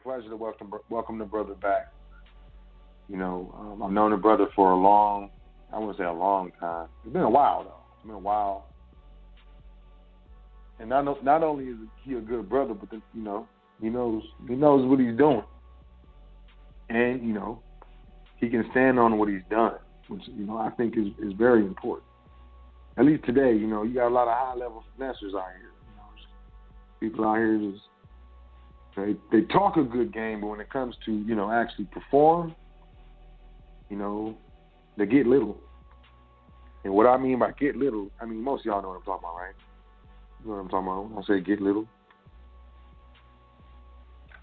Pleasure to welcome the brother back. I've known the brother for I wouldn't say a long time. It's been a while, though. It's been a while. And not only is he a good brother, but he knows what he's doing. And, he can stand on what he's done, which, I think is very important. At least today, you got a lot of high-level finessers out here. People out here just, they talk a good game, but when it comes to, actually perform, they get little. And what I mean by get little, most of y'all know what I'm talking about, right? You know what I'm talking about when I say get little?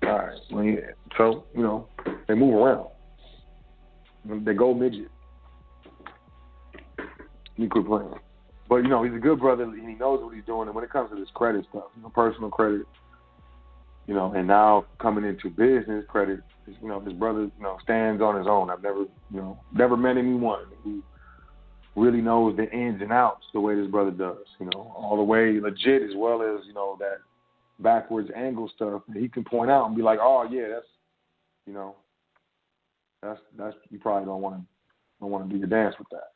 All right. Well, yeah. So, they move around. They go midget. You quit playing. But, he's a good brother, and he knows what he's doing. And when it comes to this credit stuff, personal credit, and now coming into business credit, his brother, stands on his own. I've never met anyone who really knows the ins and outs the way this brother does, all the way legit as well as, that backwards angle stuff that he can point out and be like, oh, yeah, that's you probably don't want to do your dance with that.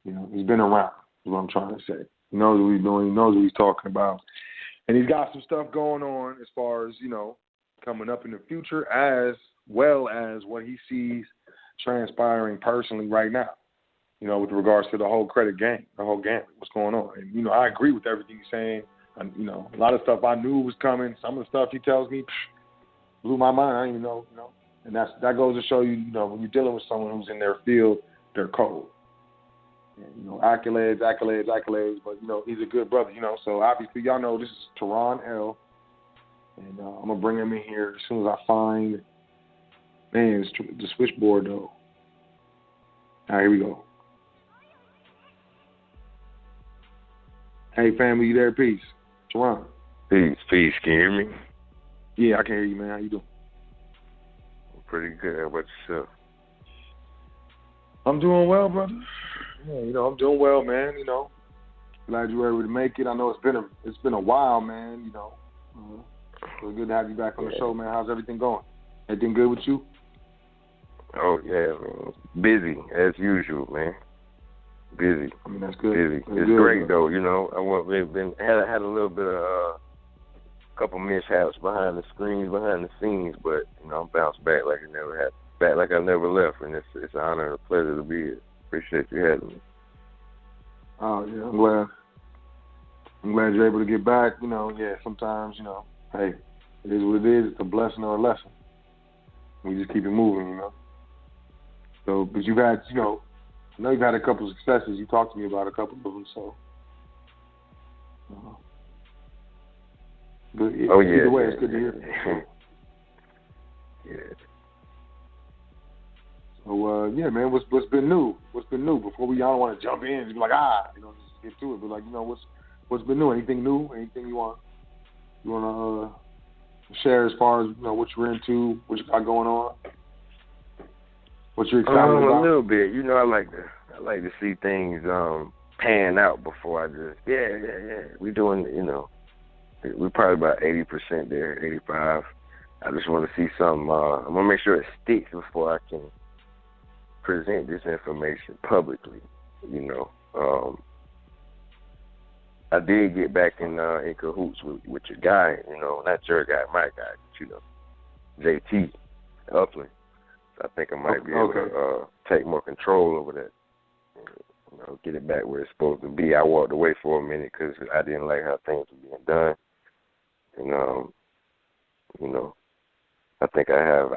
He's been around, is what I'm trying to say. He knows what he's doing. He knows what he's talking about. And he's got some stuff going on as far as, coming up in the future as well as what he sees transpiring personally right now, with regards to the whole credit game, the whole gambit, what's going on. And, I agree with everything he's saying. And, a lot of stuff I knew was coming. Some of the stuff he tells me blew my mind. I didn't even know, And that goes to show you, when you're dealing with someone who's in their field, they're cold. And, accolades, but, he's a good brother, So, obviously, y'all know this is Toran L. And I'm going to bring him in here as soon as I find, the switchboard, though. All right, here we go. Hey, family, you there? Peace. Toran. Peace. Can you hear me? Yeah, I can hear you, man. How you doing? Pretty good. How about yourself? I'm doing well, brother. Yeah, I'm doing well, man. Glad you were able to make it. I know it's been a while, man. So good to have you back on the show, man. How's everything going? Everything good with you? Oh yeah, man. Busy as usual, man. Busy. That's good. Busy. That's it's good, great man. though. Had a little bit of couple mishaps behind the screens, behind the scenes, but I'm bounced back like it never happened. Back like I never left, and it's an honor and a pleasure to be here. Appreciate you having me. Oh yeah, I'm glad you're able to get back. Sometimes hey, it is what it is. It's a blessing or a lesson. We just keep it moving, So, but you've had, I know you've had a couple of successes. You talked to me about a couple of them, so. But either way, it's good to hear. Yeah. So, man, what's been new? What's been new? Before I don't want to jump in and be like, just get to it. But what's been new? Anything new? Anything you want to share as far as what you're into, what you got going on, what you're excited about? A little bit. I like to see things pan out before I just we doing we're probably about 80% there, 85. I just want to see something. I'm gonna make sure it sticks before I can present this information publicly. I did get back in cahoots with your guy, not your guy, my guy, but JT Upland. So I think I might be able to take more control over that. Get it back where it's supposed to be. I walked away for a minute because I didn't like how things were being done. And,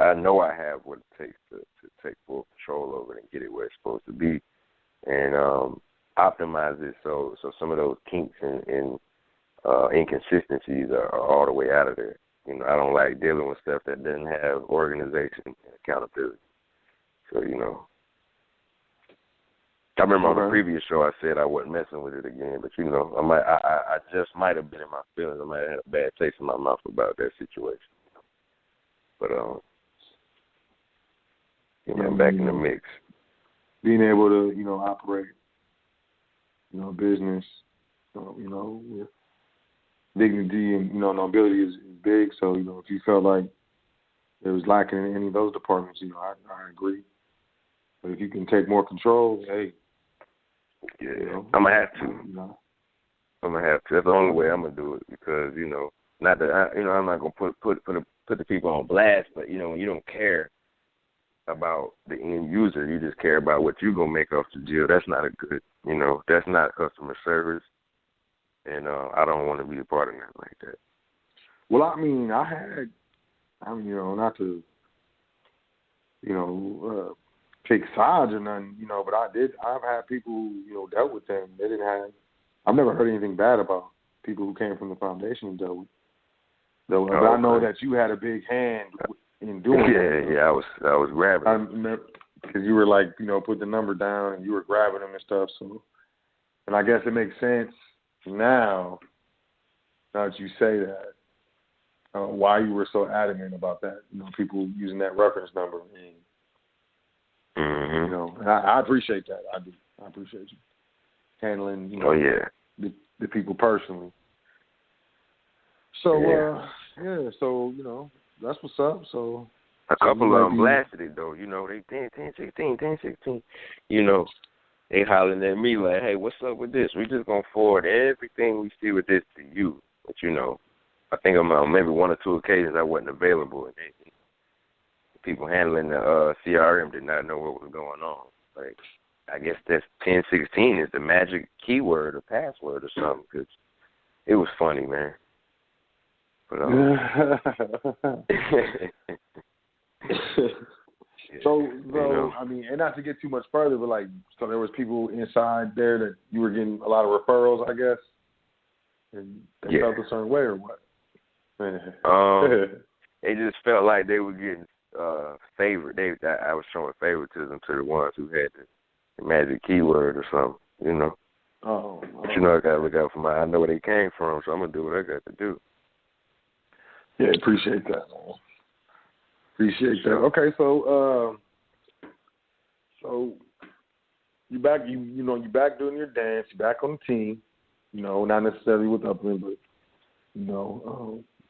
I know I have what it takes to take full control over it and get it where it's supposed to be. And optimize it so some of those kinks and inconsistencies are all the way out of there. I don't like dealing with stuff that doesn't have organization and accountability. So, I remember on the previous show I said I wasn't messing with it again, but I just might have been in my feelings. I might have had a bad taste in my mouth about that situation. But I'm back in the mix. Being able to operate business with dignity and nobility is big. So, if you felt like there was lacking in any of those departments, I agree. But if you can take more control, hey. Yeah, I'm going to have to. I'm going to have to. That's the only way I'm going to do it because, not that, I'm not going to put the people on blast, but, when you don't care about the end user, you just care about what you're going to make off the deal. That's not a good, that's not customer service. And I don't want to be a part of that like that. Well, not to, pick sides or nothing, but I've had people who, dealt with them. I've never heard anything bad about people who came from the foundation and dealt with. Though, but I know that you had a big hand in doing it. Yeah, I was grabbing them. Because you were like, put the number down and you were grabbing them and stuff. So, and I guess it makes sense now that you say that, why you were so adamant about that. People using that reference number. And, and I appreciate that. I do. I appreciate you handling, the people personally. So, so, that's what's up. So a couple of them blasted it, though. They 10-16. They hollering at me like, hey, what's up with this? We just going to forward everything we see with this to you. But, I think on maybe one or two occasions I wasn't available. And people handling the CRM did not know what was going on. Like, I guess that's 1016 is the magic keyword or password or something because it was funny, man. But, and not to get too much further, but so there was people inside there that you were getting a lot of referrals, I guess, and they felt a certain way or what? They just felt like they were getting favored. I was showing favoritism to the ones who had the magic keyword or something, Oh. But I gotta look out for I know where they came from, so I'm gonna do what I got to do. Yeah, appreciate that, man. Appreciate that. Okay, so you back you back doing your dance, you back on the team, not necessarily with Upland, but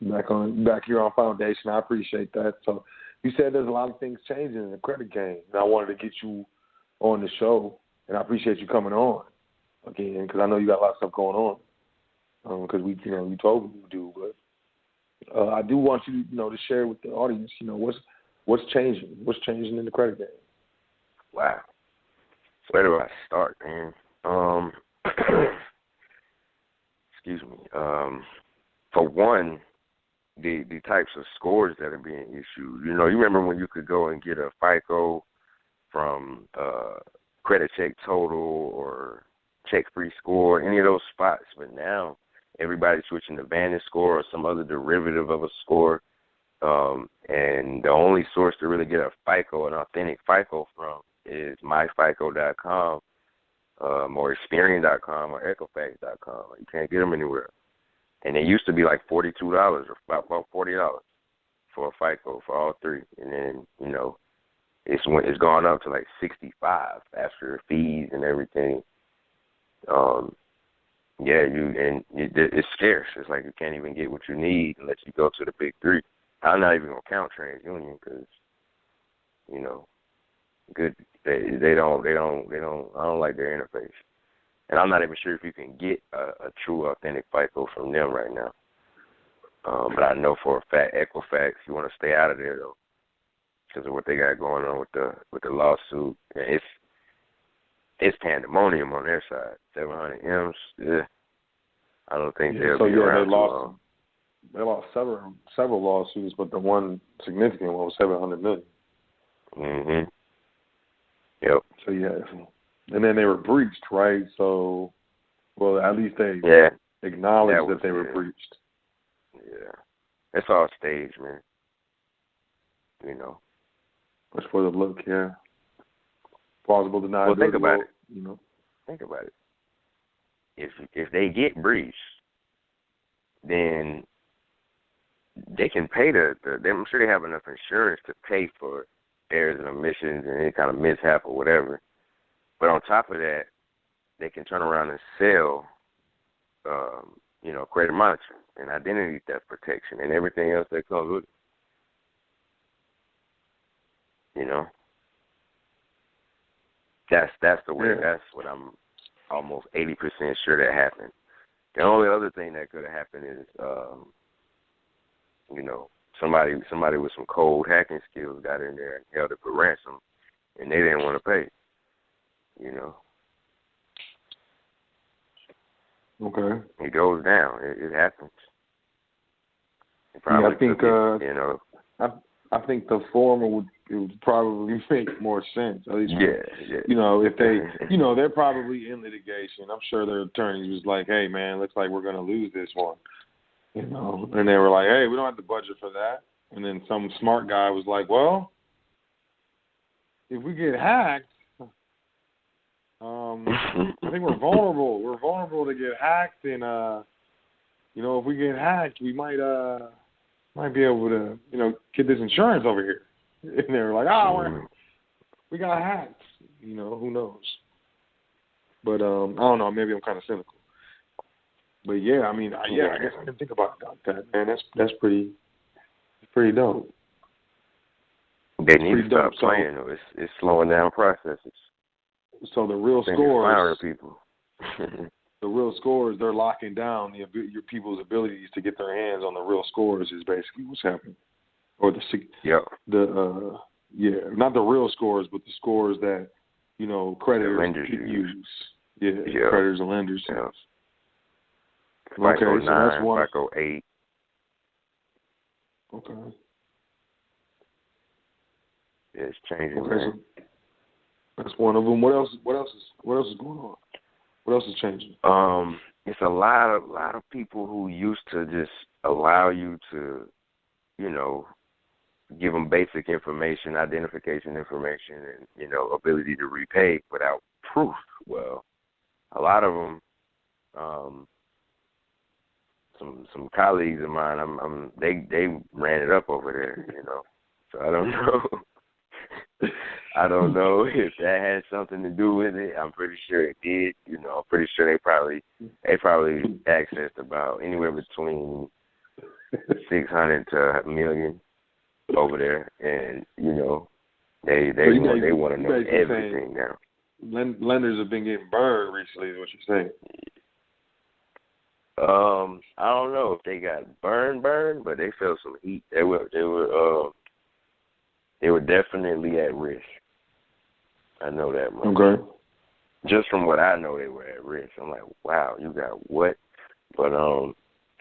back here on Foundation. I appreciate that. So you said there's a lot of things changing in the credit game, and I wanted to get you on the show, and I appreciate you coming on again because I know you got a lot of stuff going on. Because you told me you do, but I do want you to share with the audience, what's changing, what's changing in the credit game. Wow, where do I start, man? Excuse me. For one, the types of scores that are being issued. You remember when you could go and get a FICO from Credit Check Total or Check Free Score, any of those spots, but now everybody's switching to Vantage Score or some other derivative of a score. And the only source to really get a FICO, an authentic FICO from, is myfico.com or Experian.com or Equifax.com. You can't get them anywhere. And they used to be like $42 or about $40 for a FICO for all three. And then, it's gone up to like $65 after fees and everything. It's scarce. It's like you can't even get what you need unless you go to the big three. I'm not even gonna count TransUnion because, good. They don't. I don't like their interface, and I'm not even sure if you can get a true authentic FICO from them right now. But I know for a fact, Equifax, you want to stay out of there though, because of what they got going on with the lawsuit. And it's pandemonium on their side. 700 M's. Yeah. I don't think they'll be around too long. They lost several lawsuits, but the one significant one was $700 million. Mhm. Yep. So and then they were breached, right? So, well, at least they acknowledged that they were breached. Yeah, it's all staged, man. It's for the look, yeah. Plausible deniability. Well, think about it. Think about it. If they get breached, then they can pay I'm sure they have enough insurance to pay for errors and omissions and any kind of mishap or whatever. But on top of that, they can turn around and sell, credit monitoring and identity theft protection and everything else that comes with it. You know? That's the way. That's what I'm almost 80% sure that happened. The only other thing that could have happened is, you know, somebody with some cold hacking skills got in there and held it for ransom, and they didn't want to pay. You know. Okay. It goes down. It happens. I think you know. I think the former would probably make more sense. At least, you know, if they, you know, they're probably in litigation. I'm sure their attorneys was like, "Hey, man, looks like we're going to lose this one," you know, and they were like, "Hey, we don't have the budget for that." And then some smart guy was like, "Well, if we get hacked, I think we're vulnerable. We're vulnerable to get hacked, and you know, if we get hacked, we might be able to, you know, get this insurance over here." And they were like, we got hacked. You know, who knows? But I don't know. Maybe I'm kind of cynical. But yeah, I mean, I guess I didn't think about that, man. That's pretty dope. They need to stop playing. It's slowing down processes. So the real scores, people. The real scores, they're locking down your people's abilities to get their hands on the real scores is basically what's happening. Or not the real scores, but the scores that, you know, creditors use. Yeah, creditors and lenders. Yeah. Okay, so 9, that's one. FICO 8. Okay. Yeah, it's changing. Okay, so that's one of them. What else is going on? What else is changing? It's a lot of people who used to just allow you to, you know, give them basic information, identification information, and, you know, ability to repay without proof. Well, a lot of them, some colleagues of mine, they ran it up over there, you know. So I don't know. I don't know if that has something to do with it. I'm pretty sure it did. You know, I'm pretty sure they probably accessed about anywhere between 600 to a million over there, and you know, they want to know everything now. Lenders have been getting burned recently, is what you're saying. I don't know if they got burned, but they felt some heat. They were definitely at risk. I know that much. Okay. Just from what I know, they were at risk. I'm like, wow, you got what? But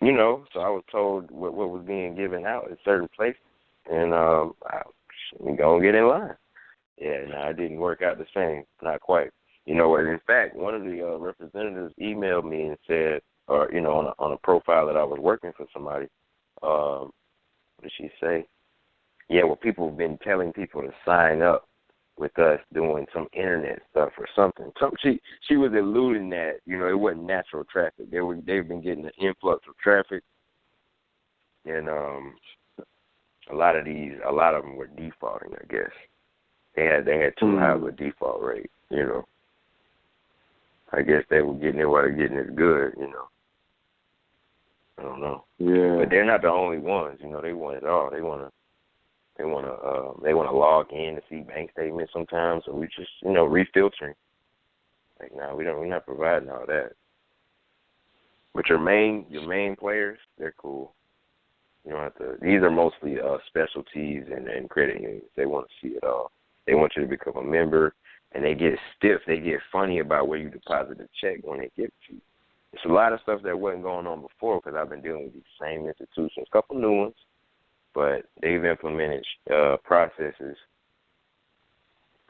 you know, so I was told what was being given out at certain places, and we gonna get in line. Yeah, no, it didn't work out the same, not quite. You know, in fact, one of the representatives emailed me and said, or you know, on a profile that I was working for somebody, what did she say? Yeah, well, people have been telling people to sign up with us doing some internet stuff or something. She was alluding that, you know, it wasn't natural traffic. They've been getting an influx of traffic, and a lot of them were defaulting. I guess they had too high of a default rate. You know, I guess they were getting it while they're getting it good. You know, I don't know. Yeah, but they're not the only ones. You know, they want it all. They want to log in to see bank statements sometimes, so we just, you know, refiltering. Like, nah, we're not providing all that. But your main players, they're cool. You don't have to. These are mostly specialties and credit unions. They want to see it all. They want you to become a member, and they get stiff. They get funny about where you deposit a check when they give it to you. It's a lot of stuff that wasn't going on before because I've been dealing with these same institutions. A couple new ones. But they've implemented processes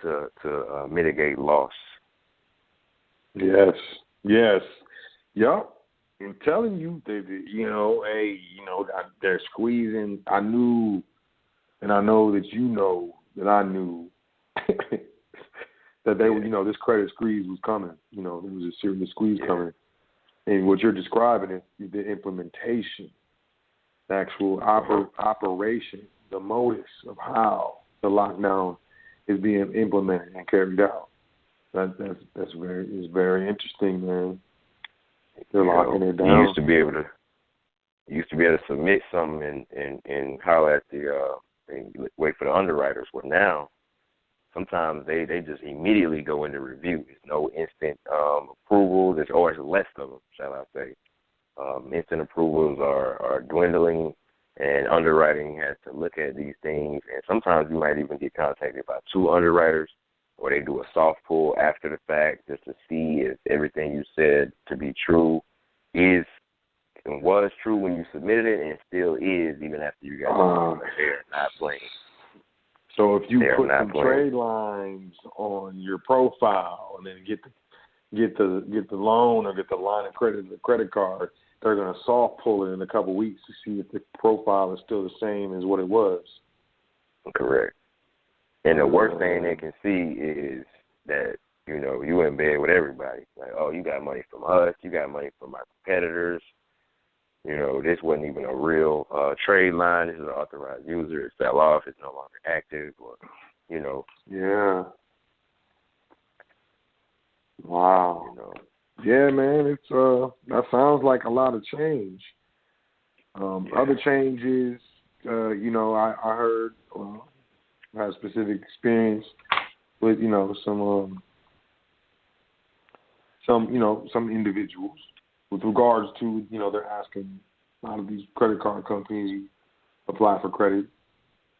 to mitigate loss. Yes. Yup. I'm telling you, they're squeezing. I knew, and I know that you know that I knew that they were, you know, this credit squeeze was coming. You know, there was a serious squeeze coming. And what you're describing is the implementation. The actual operation, the modus of how the lockdown is being implemented and carried out. That's very interesting, man. They're locking it down. You used to be able to You used to be able to submit something and holler at and wait for the underwriters. Well, now, sometimes they just immediately go into review. There's no instant approval. There's always less of them, shall I say. Instant approvals are dwindling, and underwriting has to look at these things. And sometimes you might even get contacted by 2 underwriters, or they do a soft pull after the fact just to see if everything you said to be true is and was true when you submitted it, and still is even after you got it. They're not playing. So if you put some trade lines on your profile and then get the loan or get the line of credit, the credit card, they're going to soft pull it in a couple of weeks to see if the profile is still the same as what it was. Correct. And the worst thing they can see is that, you in bed with everybody. Like, oh, you got money from us, you got money from our competitors. This wasn't even a real trade line. This is an authorized user. It fell off. It's no longer active. Or, Yeah. Wow. Yeah, man. It's that sounds like a lot of change. Other changes, I heard. I had specific experience with some individuals with regards to they're asking a lot of these credit card companies apply for credit.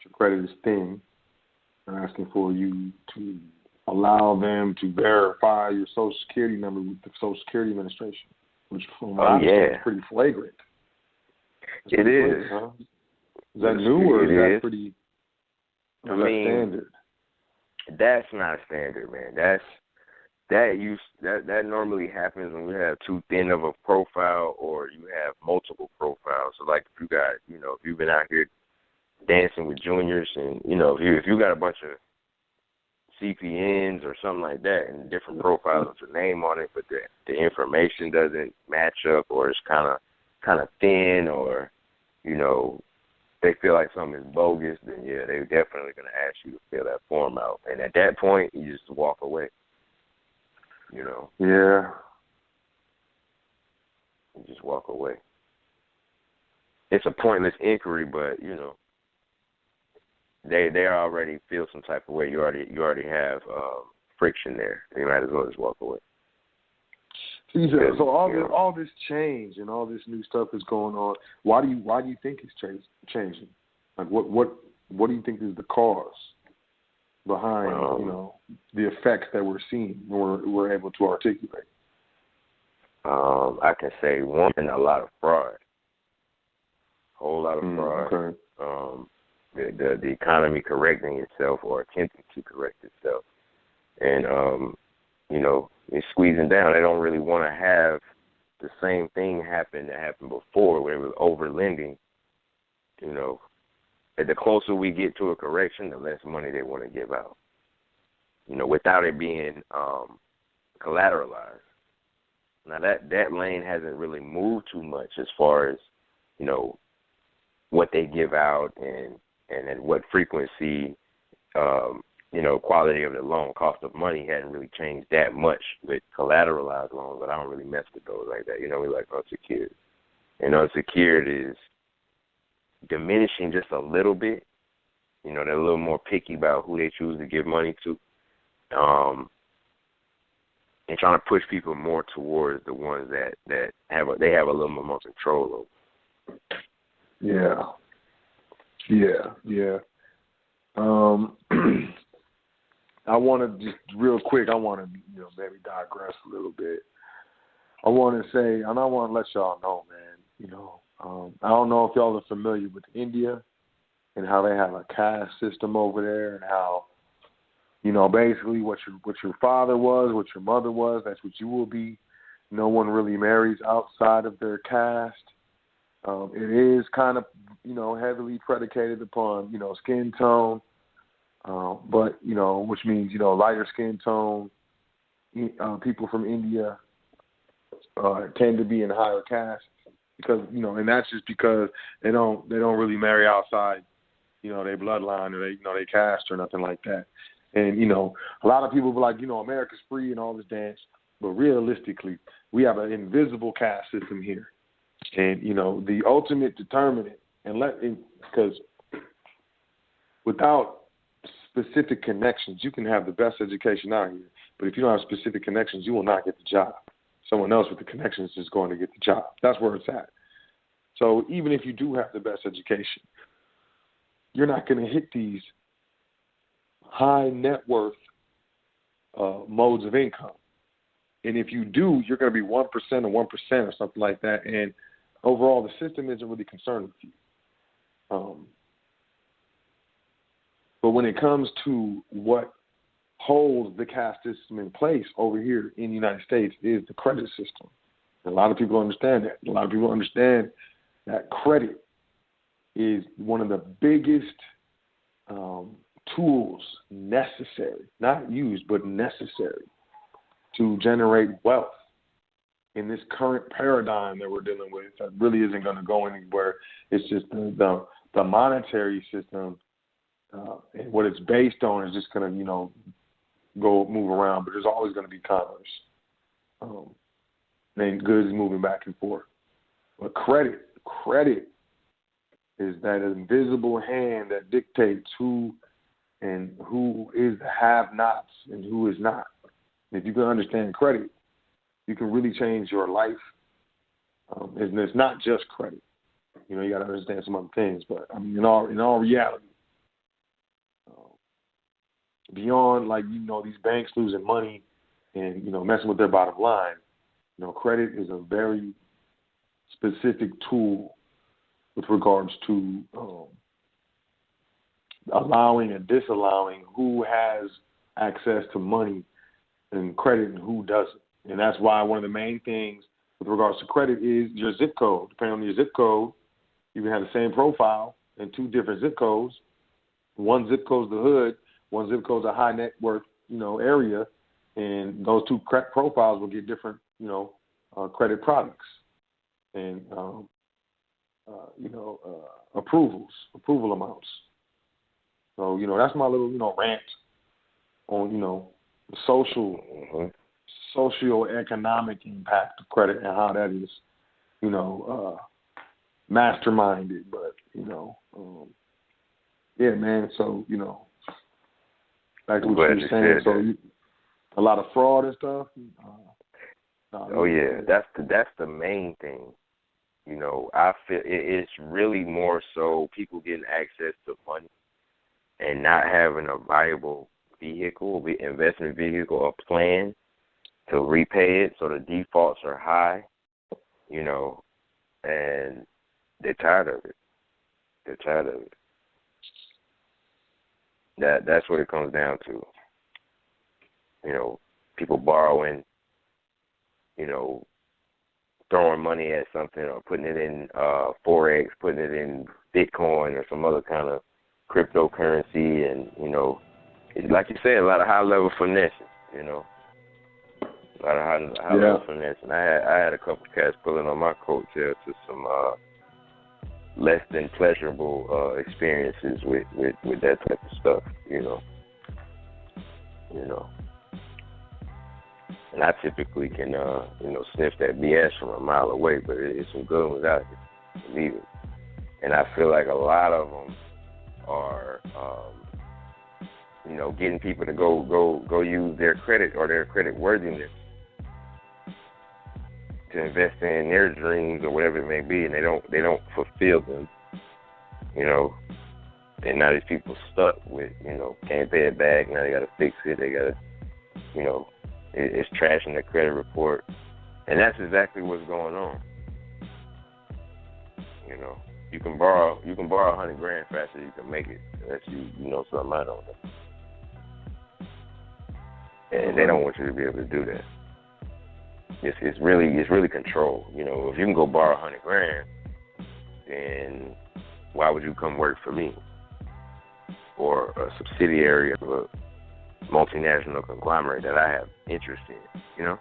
Your credit is thin. They're asking for you to allow them to verify your Social Security number with the Social Security Administration, which from what I understand is pretty flagrant. It is. Huh? Is that new or is that pretty? Standard? That's not standard, man. That normally happens when you have too thin of a profile or you have multiple profiles. So like if you got, if you've been out here dancing with juniors and, if you got a bunch of CPNs or something like that and different profiles with your name on it, but the information doesn't match up or it's kind of thin or, they feel like something is bogus, then yeah, they're definitely going to ask you to fill that form out. And at that point, you just walk away. Yeah. You just walk away. It's a pointless inquiry, but they already feel some type of way. You already have friction there. You might as well just walk away. So all this change and all this new stuff is going on. Why do you think it's changing? Like what do you think is the cause behind the effects that we're seeing and we're able to articulate? I can say one, a lot of fraud. A whole lot of fraud. Okay. The economy correcting itself or attempting to correct itself, and it's squeezing down. They don't really want to have the same thing happen that happened before, where it was over lending. The closer we get to a correction, the less money they want to give out. Without it being collateralized. Now that lane hasn't really moved too much as far as what they give out and at what frequency. Quality of the loan, cost of money hadn't really changed that much with collateralized loans, but I don't really mess with those like that. We like unsecured. And unsecured is diminishing just a little bit. They're a little more picky about who they choose to give money to. And trying to push people more towards the ones that have a little more control over. Yeah. I want to just real quick. I want to maybe digress a little bit. I want to say, and I want to let y'all know, man. I don't know if y'all are familiar with India and how they have a caste system over there, and how basically what your father was, what your mother was, that's what you will be. No one really marries outside of their caste. It is kind of heavily predicated upon skin tone. But which means lighter skin tone people from India tend to be in higher caste because and that's just because they don't really marry outside their bloodline or they caste or nothing like that. And a lot of people be like America's free and all this dance, but realistically we have an invisible caste system here. And, the ultimate determinant, because without specific connections, you can have the best education out here, but if you don't have specific connections, you will not get the job. Someone else with the connections is going to get the job. That's where it's at. So even if you do have the best education, you're not going to hit these high net worth modes of income. And if you do, you're going to be 1% or 1% or something like that. And overall, the system isn't really concerned with you. But when it comes to what holds the caste system in place over here in the United States is the credit system. And a lot of people understand that. A lot of people understand that credit is one of the biggest tools necessary, not used, but necessary to generate wealth in this current paradigm that we're dealing with that really isn't going to go anywhere. It's just the monetary system and what it's based on is just going to, move around, but there's always going to be commerce and goods moving back and forth. But credit is that invisible hand that dictates who is the have-nots and who is not. If you can understand credit, you can really change your life. And it's not just credit. You got to understand some other things. But in all reality, beyond these banks losing money and messing with their bottom line, credit is a very specific tool with regards to allowing and disallowing who has access to money and credit and who doesn't. And that's why one of the main things with regards to credit is your zip code. Depending on your zip code, you can have the same profile in two different zip codes. One zip code's the hood, one zip code's a high net worth, area, and those two profiles will get different, credit products and, approval amounts. So, that's my little, rant on, the socioeconomic impact of credit and how that is, masterminded. But, yeah, man. So, back to what you were saying. So, a lot of fraud and stuff. That's the main thing. I feel it's really more so people getting access to money and not having a viable investment vehicle or plan to repay it. So the defaults are high, and they're tired of it. That's what it comes down to. People borrowing, throwing money at something or putting it in Forex, putting it in Bitcoin or some other kind of cryptocurrency, and like you said, a lot of high level finesse. A lot of high level finesse. And I had a couple of cats pulling on my coattail to some less than pleasurable experiences with that type of stuff. And I typically can sniff that BS from a mile away, but it's some good ones out here, believe it. And I feel like a lot of them are, getting people to go use their credit or their credit worthiness to invest in their dreams or whatever it may be, and they don't fulfill them. And now these people stuck with, can't pay it back. Now they got to fix it. They got to, it's trashing their credit report, and that's exactly what's going on. You can borrow $100,000 faster than you can make it, unless you know something I don't know. And they don't want you to be able to do that. It's really control. If you can go borrow $100,000, then why would you come work for me or a subsidiary of a multinational conglomerate that I have interest in?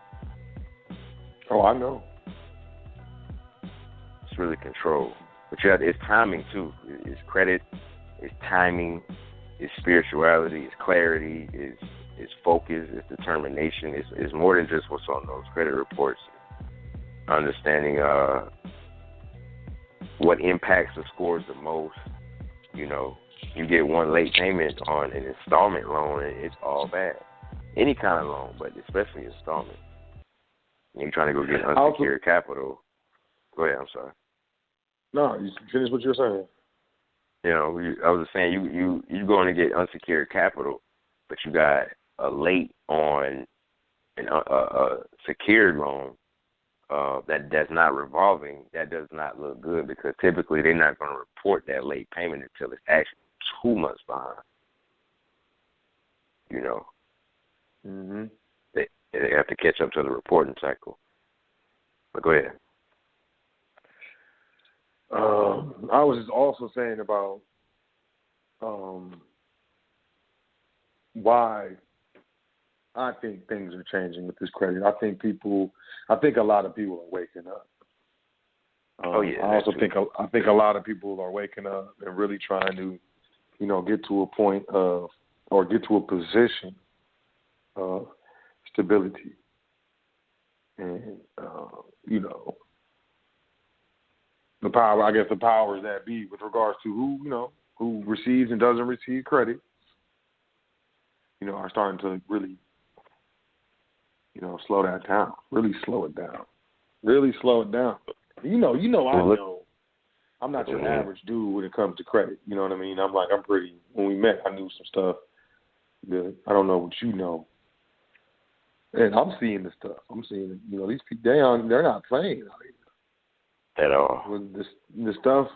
Oh, I know. It's really control. But it's timing too. It's credit, it's timing, it's spirituality, it's clarity, it's focus, it's determination. It's more than just what's on those credit reports. Understanding what impacts the scores the most. You know, you get one late payment on an installment loan, and it's all bad. Any kind of loan, but especially installment. You're trying to go get unsecured capital. Go ahead, I'm sorry. No, you finish what you were saying. You know, I was just saying, you going to get unsecured capital, but you got a late on a secured loan that's not revolving. That does not look good because typically they're not going to report that late payment until it's actually 2 months behind. You know, they have to catch up to the reporting cycle. But go ahead. I was just also saying about why I think things are changing with this credit. I think a lot of people are waking up. I also think a lot of people are waking up and really trying to, you know, get to a point of or get to a position of stability, and you know, the powers that be with regards to who receives and doesn't receive credit, you know, are starting to really, you know, slow that down. Really slow it down. You know, I'm not your average dude when it comes to credit. You know what I mean? When we met, I knew some stuff that I don't know what you know. And I'm seeing the stuff. I'm seeing it. You know, these people, they're not playing out here. At all. With this stuff.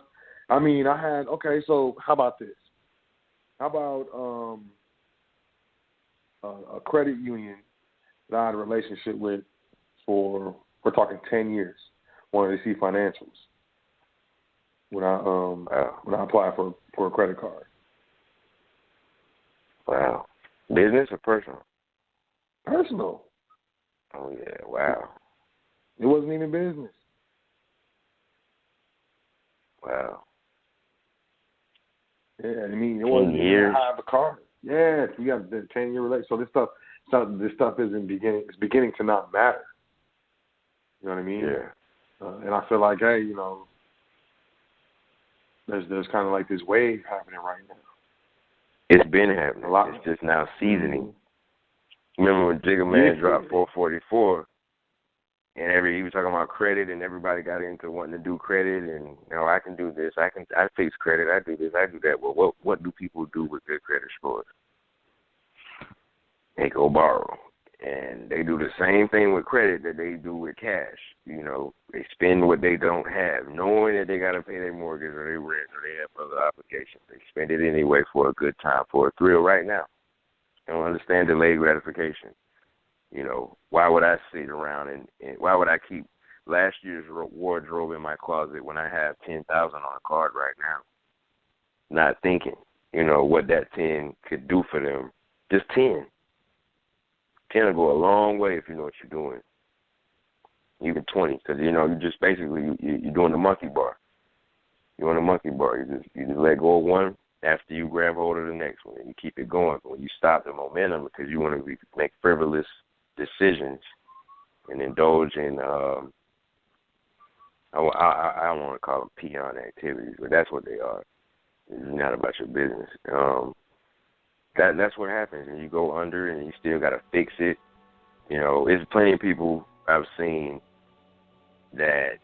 I mean, so how about this? How about a credit union that I had a relationship with we're talking 10 years, wanted to see financials when I applied for a credit card. Wow. Business or personal? Personal. Oh, yeah. Wow. It wasn't even business. Wow. Yeah, I mean, it wasn't even I have a card. Yes, we got the 10-year relationship. So this stuff isn't beginning. It's beginning to not matter. You know what I mean? Yeah. And I feel like, hey, you know, there's kind of like this wave happening right now. It's been happening. A lot. It's just now seasoning. Remember when Jigga Man dropped 444, and he was talking about credit, and everybody got into wanting to do credit, and you know, I can do this, I fix credit, I do this, I do that. Well, what do people do with good credit scores? They go borrow, and they do the same thing with credit that they do with cash. You know, they spend what they don't have, knowing that they got to pay their mortgage or their rent or they have other obligations. They spend it anyway for a good time, for a thrill right now. They don't understand delayed gratification. You know, why would I sit around and why would I keep last year's wardrobe in my closet when I have $10,000 on a card right now? Not thinking, you know, what that 10 could do for them. Just 10. 10 will go a long way if you know what you're doing. Even 20, because, you know, you just basically, you're doing the monkey bar. You're on the monkey bar. You just let go of one after you grab hold of the next one, and you keep it going. But when you stop the momentum because you want to make frivolous decisions and indulge in, I don't want to call them peon activities, but that's what they are. It's not about your business. That's what happens, and you go under, and you still got to fix it. You know, there's plenty of people I've seen that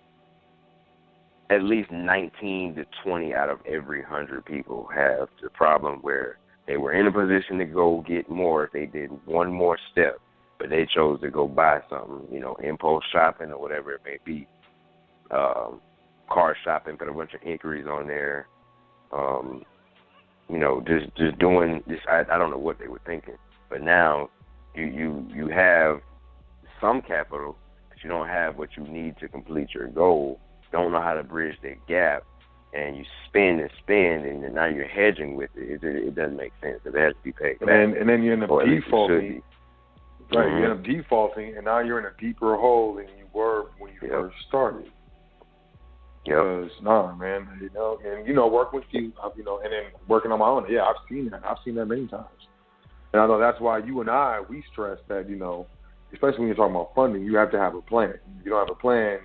at least 19 to 20 out of every 100 people have the problem where they were in a position to go get more if they did one more step, but they chose to go buy something, you know, impulse shopping or whatever it may be, car shopping, put a bunch of inquiries on there, you know, just doing this. I don't know what they were thinking, but now you have some capital, but you don't have what you need to complete your goal. Don't know how to bridge that gap, and you spend, and now you're hedging with it. It doesn't make sense. It has to be paid back. And then you end up defaulting. Right, you end up defaulting, and now you're in a deeper hole than you were when you first started. Because, man, you know, and, you know, work with you, you know, and then working on my own. Yeah, I've seen that. I've seen that many times. And I know that's why you and I, we stress that, you know, especially when you're talking about funding, you have to have a plan. If you don't have a plan,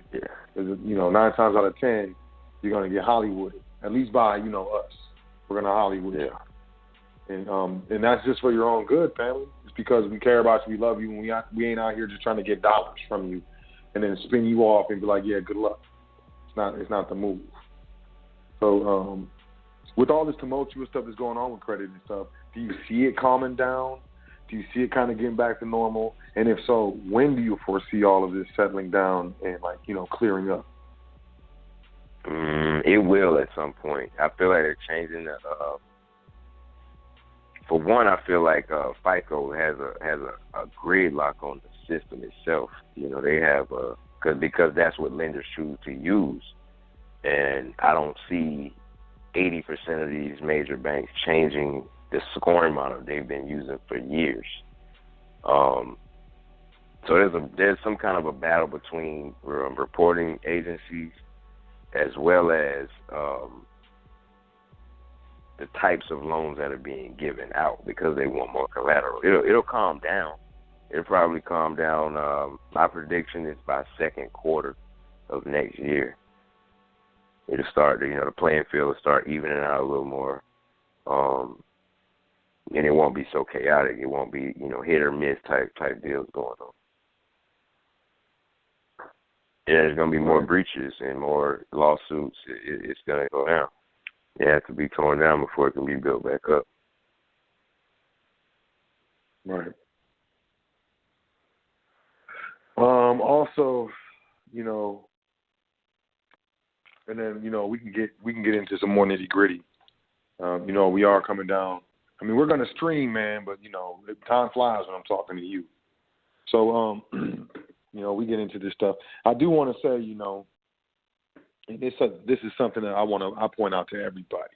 you know, 9 times out of 10, you're going to get Hollywooded, at least by, you know, us. We're going to Hollywood you. And that's just for your own good, family. It's because we care about you, we love you, and we ain't out here just trying to get dollars from you and then spin you off and be like, yeah, good luck. It's not the move. So with all this tumultuous stuff that's going on with credit and stuff, do you see it calming down? Do you see it kind of getting back to normal? And if so, when do you foresee all of this settling down and, like, you know, clearing up? It will at some point. I feel like they're changing the. For one, I feel like FICO has a gridlock on the system itself. You know, they have because that's what lenders choose to use, and I don't see 80% of these major banks changing the scoring model they've been using for years. So there's some kind of a battle between reporting agencies as well as the types of loans that are being given out because they want more collateral. It'll calm down. It'll probably calm down. My prediction is by second quarter of next year. It'll start, you know, the playing field will start evening out a little more. And it won't be so chaotic. It won't be, you know, hit or miss type deals going on. Yeah, there's going to be more breaches and more lawsuits. It's going to go down. It has to be torn down before it can be built back up. Right. Also, you know, and then, you know, we can get into some more nitty gritty. You know, we are coming down. I mean, we're going to stream, man, but, you know, time flies when I'm talking to you. So, you know, we get into this stuff. I do want to say, you know, and this is something that I point out to everybody.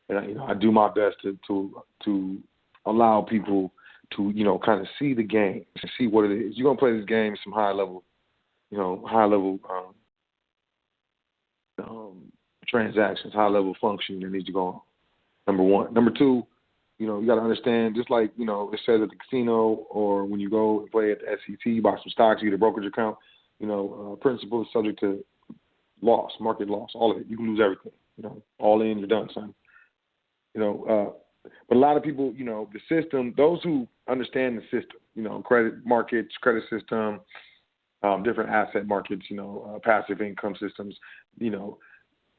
And, you know, I do my best to allow people to, you know, kind of see the game and see what it is. You're going to play this game some high level transactions, high level functioning that needs to go on. Number one. Number two, you know, you got to understand, just like, you know, it says at the casino or when you go and play at the SEC, buy some stocks, you get a brokerage account, you know, principal is subject to loss, market loss, all of it. You can lose everything, you know, all in, you're done, son. You know, but a lot of people, you know, the system, those who understand the system, you know, credit markets, credit system, different asset markets, you know, passive income systems, you know,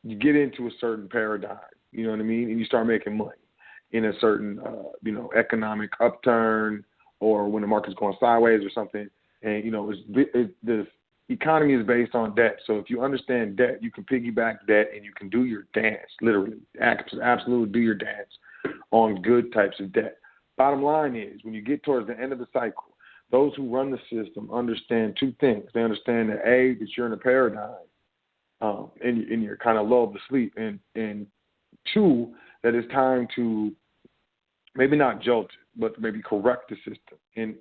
you get into a certain paradigm, you know what I mean? And you start making money in a certain, you know, economic upturn or when the market's going sideways or something. And, you know, the economy is based on debt. So if you understand debt, you can piggyback debt and you can do your dance, literally, absolutely do your dance on good types of debt. Bottom line is, when you get towards the end of the cycle, those who run the system understand two things. They understand that, A, that you're in a paradigm and you're kind of lulled to sleep. And two, that it's time to maybe not jolt it, but maybe correct the system. And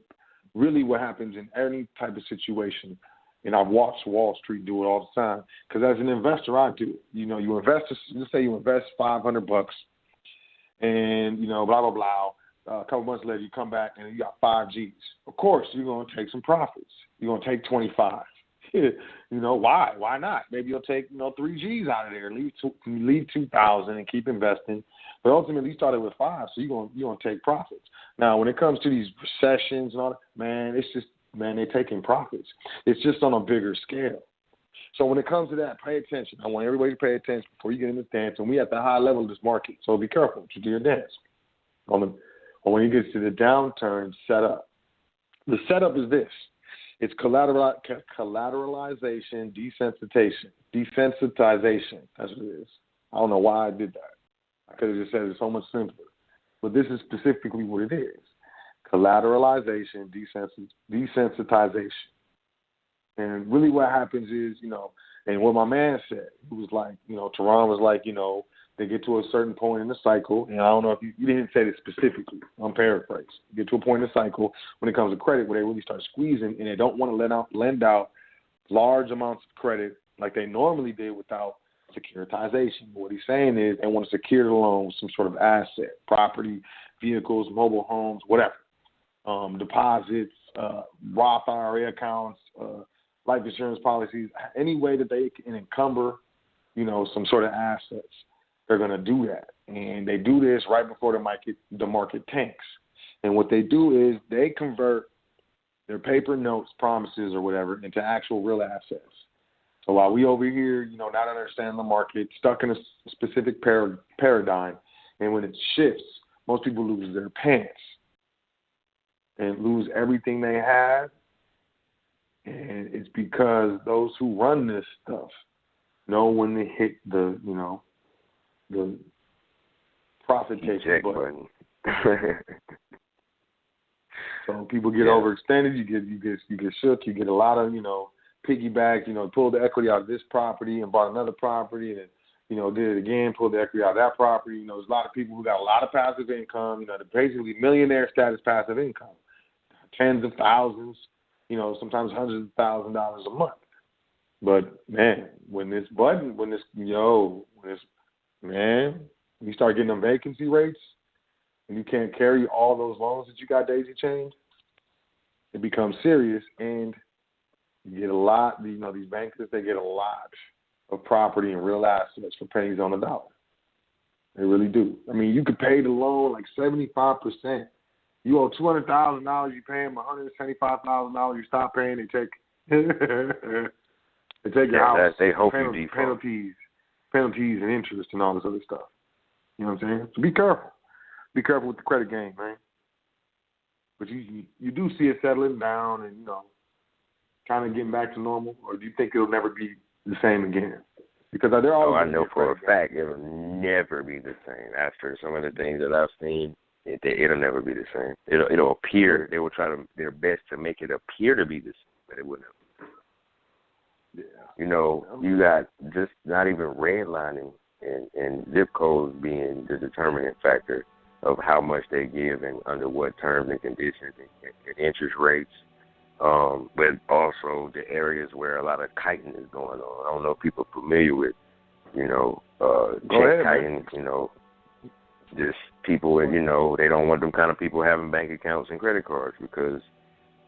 really what happens in any type of situation, and I've watched Wall Street do it all the time, because as an investor, I do it. You know, you invest, let's say you invest $500 and, you know, blah, blah, blah. A couple months later, you come back and you got 5 Gs. Of course, you're going to take some profits. You're going to take 25. You know, why? Why not? Maybe you'll take, you know, 3 Gs out of there, leave 2,000 and keep investing. But ultimately, you started with 5, so you're going to take profits. Now, when it comes to these recessions and all that, man, it's just, man, they're taking profits. It's just on a bigger scale. So when it comes to that, pay attention. I want everybody to pay attention before you get in this dance. And we at the high level of this market, so be careful to do your dance. Or when you get to the downturn setup, the setup is this. It's collateralization, desensitization. That's what it is. I don't know why I did that. I could have just said it so much simpler. But this is specifically what it is. Collateralization, desensitization. And really what happens is, you know, and what my man said, he was like, you know, Toran was like, you know, they get to a certain point in the cycle, and I don't know if you didn't say this specifically, I'm paraphrasing. You get to a point in the cycle when it comes to credit where they really start squeezing and they don't want to lend out large amounts of credit like they normally did without securitization. What he's saying is they want to secure the loan with some sort of asset, property, vehicles, mobile homes, whatever, deposits, Roth IRA accounts, life insurance policies, any way that they can encumber some sort of assets, they're going to do that. And they do this right before the market tanks. And what they do is they convert their paper notes, promises, or whatever into actual real assets. So while we over here, not understanding the market, stuck in a specific paradigm, and when it shifts, most people lose their pants and lose everything they have. And it's because those who run this stuff know when to hit the profit taking button. So people get overextended. You get shook. You get a lot of piggyback. Pull the equity out of this property and bought another property, and did it again. Pulled the equity out of that property. There's a lot of people who got a lot of passive income. They're basically millionaire status passive income, tens of thousands. Sometimes hundreds of $1,000s a month. But man, when you start getting them vacancy rates, and you can't carry all those loans that you got daisy chained, it becomes serious, and you get a lot. These bankers, they get a lot of property and real assets for pennies on the dollar. They really do. I mean, you could pay the loan like 75%. You owe $200,000, you pay them $175,000. You stop paying, they take your house. They hope penalties and interest and all this other stuff. You know what I'm saying? So be careful. Be careful with the credit game, man. But you do see it settling down and kind of getting back to normal, or do you think it'll never be the same again? Because they're always. I know for a fact it'll never be the same. After some of the things that I've seen, it'll never be the same. It'll appear, they will try their best to make it appear to be the same, but it will never. Yeah. You got just not even redlining and zip codes being the determining factor of how much they give and under what terms and conditions and interest rates, but also the areas where a lot of kiting is going on. I don't know if people are familiar with, check kiting, just people, they don't want them kind of people having bank accounts and credit cards because,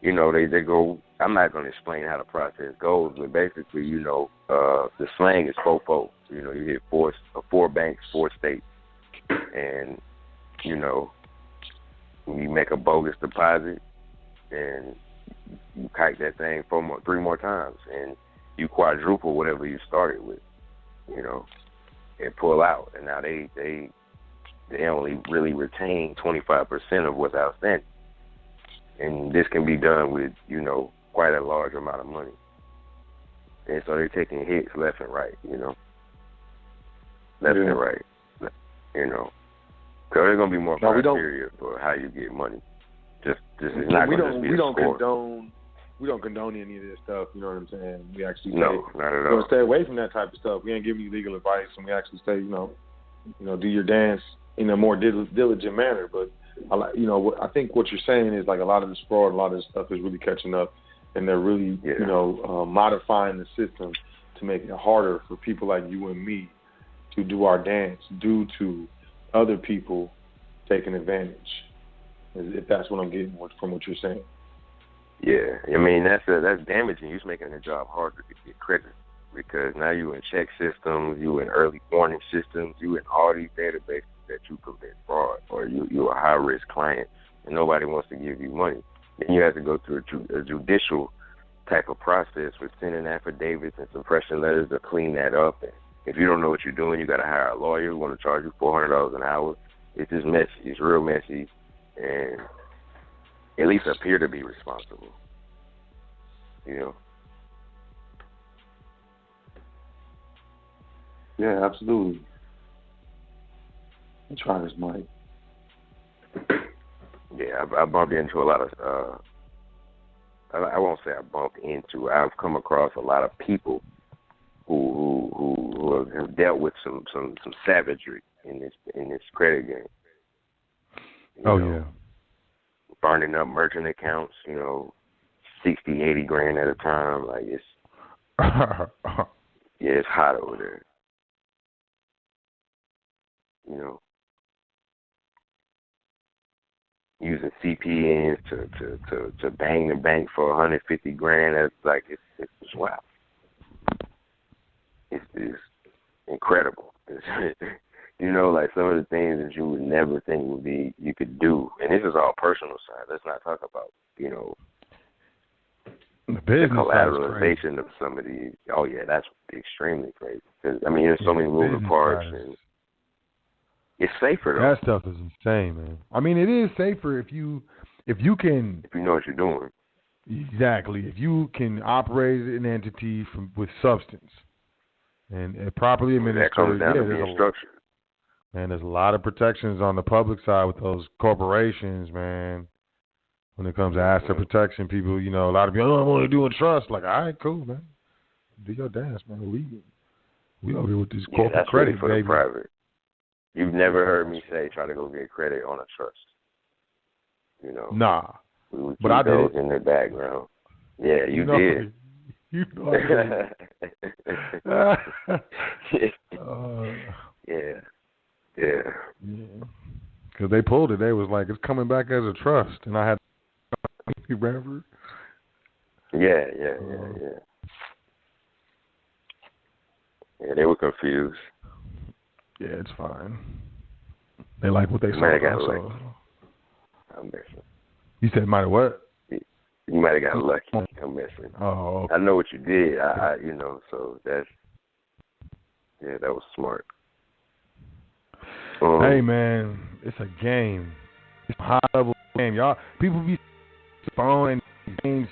they go, I'm not going to explain how the process goes, but basically, the slang is fofo. You hit four banks, 4 states, and, you make a bogus deposit and you kite that thing 3 more times and you quadruple whatever you started with, and pull out. And now they only really retain 25% of what's outstanding. And this can be done with, quite a large amount of money. And so they're taking hits left and right, left and right, So there's going to be more criteria for how you get money. Just it's not going to just be a score. We don't condone any of this stuff, you know what I'm saying? We actually say, not at all. We're going to stay away from that type of stuff. We ain't giving you legal advice, and we actually say, do your dance in a more diligent manner. But, I think what you're saying is like a lot of this fraud, a lot of this stuff is really catching up, and they're really, modifying the system to make it harder for people like you and me to do our dance due to other people taking advantage, if that's what I'm getting from what you're saying. Yeah, I mean, that's damaging. You're making the job harder to get credit because now you in check systems, you in early warning systems, you in all these databases that you commit fraud or you're a high-risk client and nobody wants to give you money. Then you have to go through a judicial type of process with sending affidavits and suppression letters to clean that up. And if you don't know what you're doing, you got to hire a lawyer who's going to charge you $400 an hour. It's just messy. It's real messy. And at least appear to be responsible. Yeah, absolutely. I'm trying this mic. Yeah, I bumped into a lot of, I won't say I bumped into, I've come across a lot of people who have dealt with some savagery in this credit game. Yeah. Burning up merchant accounts, 60, 80 grand at a time. Like it's it's hot over there. Using CPNs to bang the bank for 150 grand. That's like it's wow. It's incredible. You know, like some of the things that you would never think would be you could do. And this is all personal side. Let's not talk about, you know, the business collateralization of some of these. Oh, yeah, that's extremely crazy. Because, I mean, there's so many moving parts. And it's safer, though. That stuff is insane, man. I mean, it is safer if you can... If you know what you're doing. Exactly. If you can operate an entity with substance and properly administered. That comes down to being structured. Man, there's a lot of protections on the public side with those corporations, man. When it comes to asset protection, people, you know, a lot of people, I want to do a trust. Like, all right, cool, man. Do your dance, man. We over here with this corporate that's credit, really for baby. The private. You've never heard me say try to go get credit on a trust. You know. Nah. We would but I did those in the background. Yeah, you did. You know I did. Yeah. Because they pulled it. They was like, it's coming back as a trust. And I had to remember. Yeah. Yeah, they were confused. Yeah, it's fine. They like what they saw. I'm messing. You said might have what? You might have got lucky. I'm messing. Oh. Okay. I know what you did. I you know, so that was smart. Hey man, it's a game. It's a high level game, y'all. People be throwing games,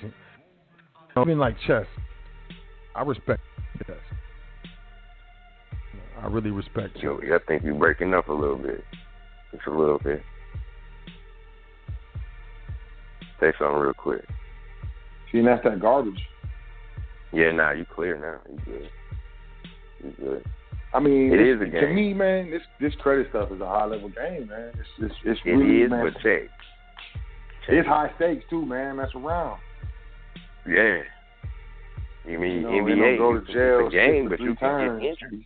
even like chess. I respect chess. I really respect chess. Yo, I think you're breaking up a little bit. Just a little bit. Say something real quick. See, and that's that garbage. Yeah, nah, you clear now. You good. I mean, it is a game. To me, man, this credit stuff is a high level game, man. It's really, it is, man, but check. It's high stakes too, man. That's around. Yeah. You mean NBA? Go to jail. It's a game, but you can get injured.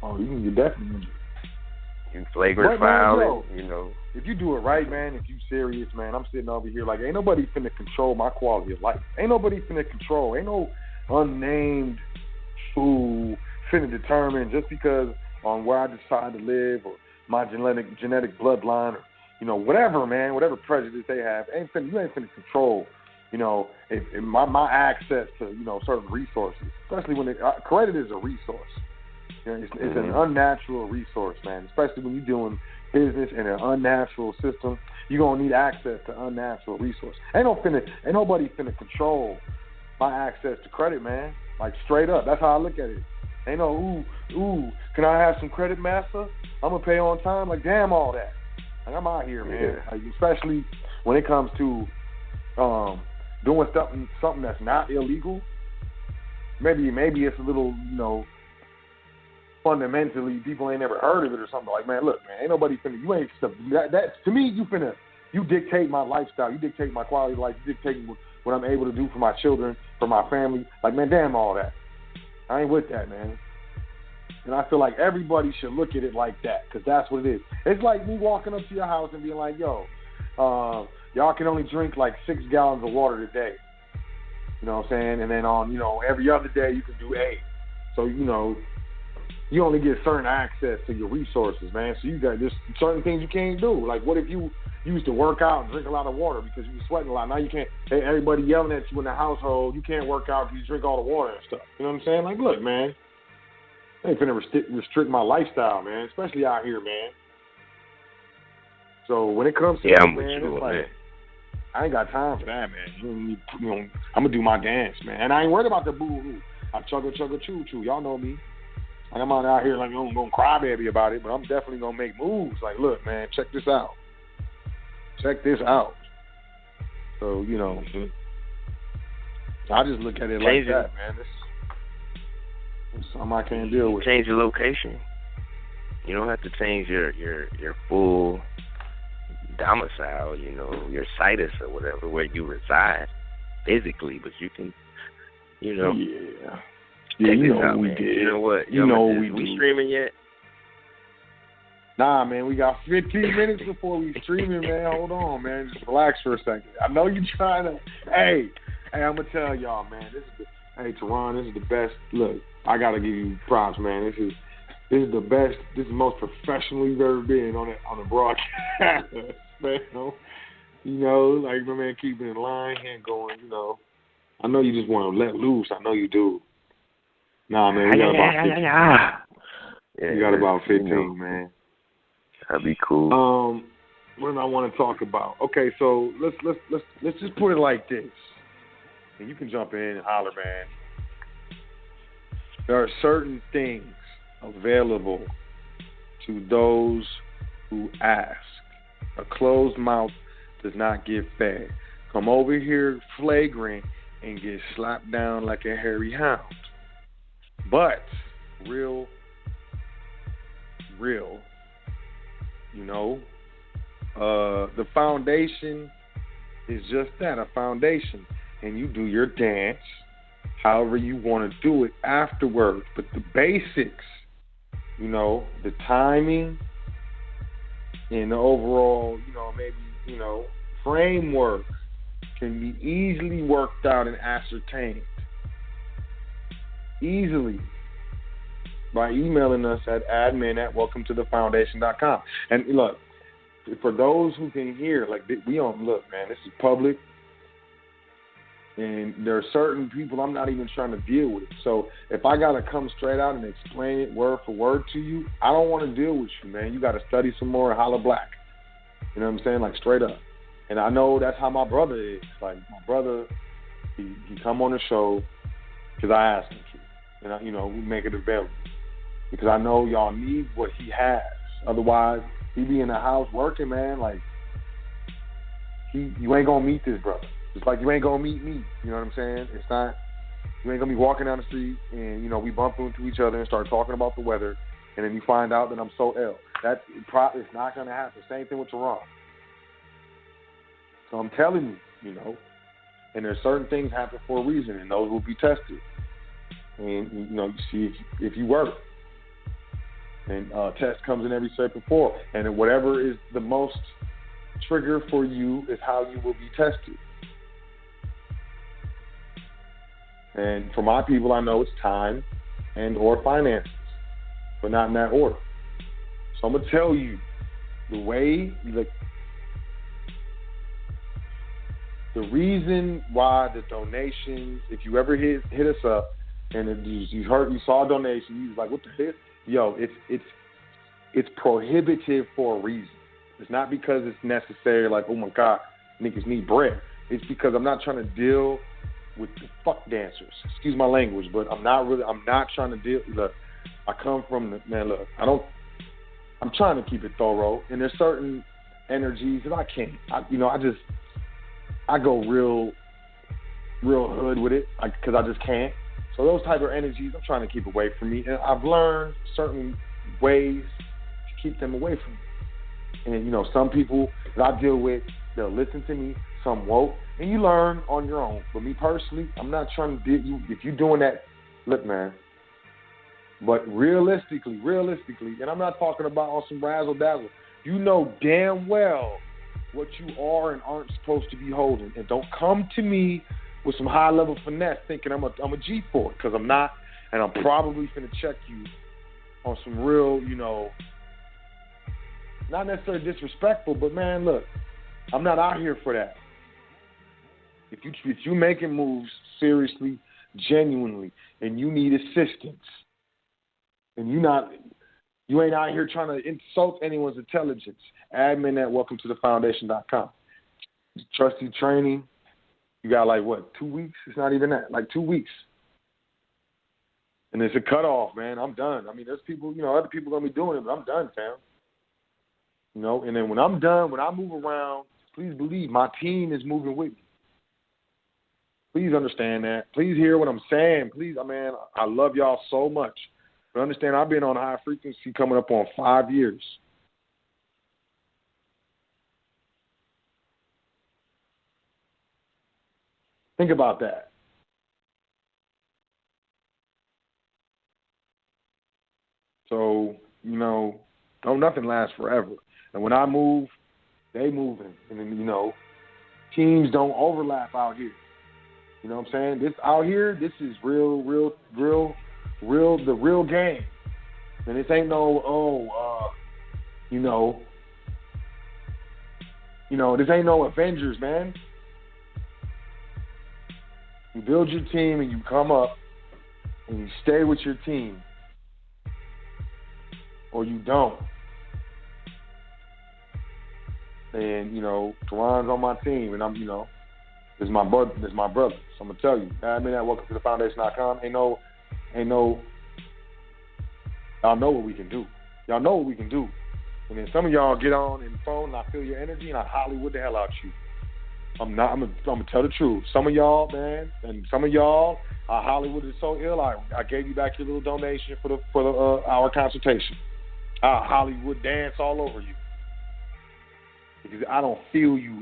Oh, you can get definitely injured. You flagrant foul it, you know. If you do it right, man, if you serious, man, I'm sitting over here like, ain't nobody finna control my quality of life. Ain't nobody finna control. Ain't no unnamed fool finna determine just because on where I decide to live or my genetic bloodline or, you know, whatever, man, whatever prejudice they have, you ain't finna control, you know, my access to, you know, certain resources, especially when credit is a resource. You know, it's an unnatural resource, man, especially when you're doing business in an unnatural system. You're going to need access to unnatural resources. Ain't nobody finna control my access to credit, man. Like, straight up. That's how I look at it. Ain't no, ooh, can I have some credit, massa? I'm going to pay on time. Like, damn all that. Like, I'm out here, man. Yeah. Like, especially when it comes to doing something that's not illegal. Maybe it's a little, you know, fundamentally people ain't never heard of it or something. Like, man, look, man, ain't nobody finna, you ain't, that to me, you dictate my lifestyle, you dictate my quality of life, you dictate what I'm able to do for my children, for my family. Like, man, damn all that. I ain't with that, man. And I feel like everybody should look at it like that, because that's what it is. It's like me walking up to your house and being like, yo, y'all can only drink like 6 gallons of water a day. You know what I'm saying? And then on, you know, every other day you can do 8. So, you know, you only get certain access to your resources, man. So you got just certain things you can't do. Like, what if you used to work out and drink a lot of water because you were sweating a lot? Now you can't. Everybody yelling at you in the household. You can't work out because you drink all the water and stuff. You know what I'm saying? Like, look, man, I ain't finna restrict my lifestyle, man. Especially out here, man. So when it comes to that, man, it's like, I ain't got time for that, man. You know, I'm gonna do my dance, man. And I ain't worried about the boo-hoo. I chugga choo. Y'all know me. Like, I'm out here like I'm gonna cry baby about it, but I'm definitely gonna make moves. Like, look, man, check this out. So, you know, I just look at it like that, man. It's something I can't deal with. Change your location. You don't have to change your full domicile, you know, your situs or whatever, where you reside physically, but you can, you know. Yeah. Yeah, you know out, we man. did. You know what? You know we streaming yet? Nah, man, we got 15 minutes before we streaming, man. Hold on, man. Just relax for a second. I know you trying to. Hey, I'm gonna tell y'all, man. Hey, Toran, this is the best. Look, I gotta give you props, man. This is the best. This is the most professional you've ever been on the broadcast, man. You know, like my man keeping in line and going. You know, I know you just want to let loose. I know you do. Nah, man, we got about 15. Yeah, you got about 15, man. That'd be cool. What do I want to talk about? Okay, so let's just put it like this, and you can jump in and holler, man. There are certain things available to those who ask. A closed mouth does not get fed. Come over here flagrant and get slapped down like a hairy hound. But real, you know, the foundation is just that, a foundation. And you do your dance however you want to do it afterwards. But the basics, you know, the timing and the overall, you know, maybe, you know, framework can be easily worked out and ascertained. Easily. By emailing us at admin@welcometothefoundation.com. And look, for those who can hear, like, we don't look, man, this is public. And there are certain people I'm not even trying to deal with. So if I got to come straight out and explain it word for word to you, I don't want to deal with you, man. You got to study some more and holler black. You know what I'm saying? Like, straight up. And I know that's how my brother is. Like, my brother, he come on the show because I asked him to. And, you know, we make it available. Because I know y'all need what he has. Otherwise, he be in the house working, man. Like, you ain't going to meet this brother. It's like you ain't going to meet me. You know what I'm saying? It's not, you ain't going to be walking down the street and, you know, we bump into each other and start talking about the weather, and then you find out that I'm so ill. It's not going to happen. Same thing with Toran. So I'm telling you, you know, and there's certain things happen for a reason, and those will be tested. And, you know, you see if you work. And test comes in every shape and form. And whatever is the most trigger for you is how you will be tested. And for my people, I know it's time and or finances, but not in that order. So I'm going to tell you the way, the reason why the donations, if you ever hit us up and you saw a donation, you was like, what the heck? Yo, it's prohibitive for a reason. It's not because it's necessary, like, oh my God, niggas need bread. It's because I'm not trying to deal with the fuck dancers. Excuse my language, but I'm not trying to deal. Look, I come from the, man, look, I'm trying to keep it thorough, and there's certain energies that I can't. I go real hood with it, because I just can't. So those type of energies, I'm trying to keep away from me. And I've learned certain ways to keep them away from me. And, you know, some people that I deal with, they'll listen to me, some won't. And you learn on your own. But me personally, I'm not trying to deal you. If you're doing that, look, man. But realistically, and I'm not talking about on some razzle-dazzle. You know damn well what you are and aren't supposed to be holding. And don't come to me with some high-level finesse thinking I'm a G for it, because I'm not, and I'm probably finna check you on some real, you know, not necessarily disrespectful, but, man, look, I'm not out here for that. If you making moves seriously, genuinely, and you need assistance, and you ain't out here trying to insult anyone's intelligence, admin@welcometothefoundation.com. Trusty training. You got, like, what, 2 weeks? It's not even that. Like 2 weeks. And it's a cutoff, man. I'm done. I mean, there's people, you know, other people going to be doing it, but I'm done, fam. You know, and then when I'm done, when I move around, please believe my team is moving with me. Please understand that. Please hear what I'm saying. Please, man, I love y'all so much. But understand, I've been on high frequency coming up on 5 years. Think about that. So, you know, nothing lasts forever. And when I move, they moving. And then, you know, teams don't overlap out here. You know what I'm saying? This out here, this is real, the real game. And this ain't no, this ain't no Avengers, man. You build your team and you come up and you stay with your team, or you don't. And Toran's on my team, and I'm, this is my brother. So I'm gonna tell you. I mean, welcome to the Foundation.Com. Ain't no. Y'all know what we can do. Y'all know what we can do. And then some of y'all get on in the phone, and I feel your energy, and I Hollywood the hell out you. I'm gonna tell the truth. Some of y'all, man, and some of y'all, Hollywood is so ill. I gave you back your little donation for the our consultation. I Hollywood dance all over you. Because I don't feel you.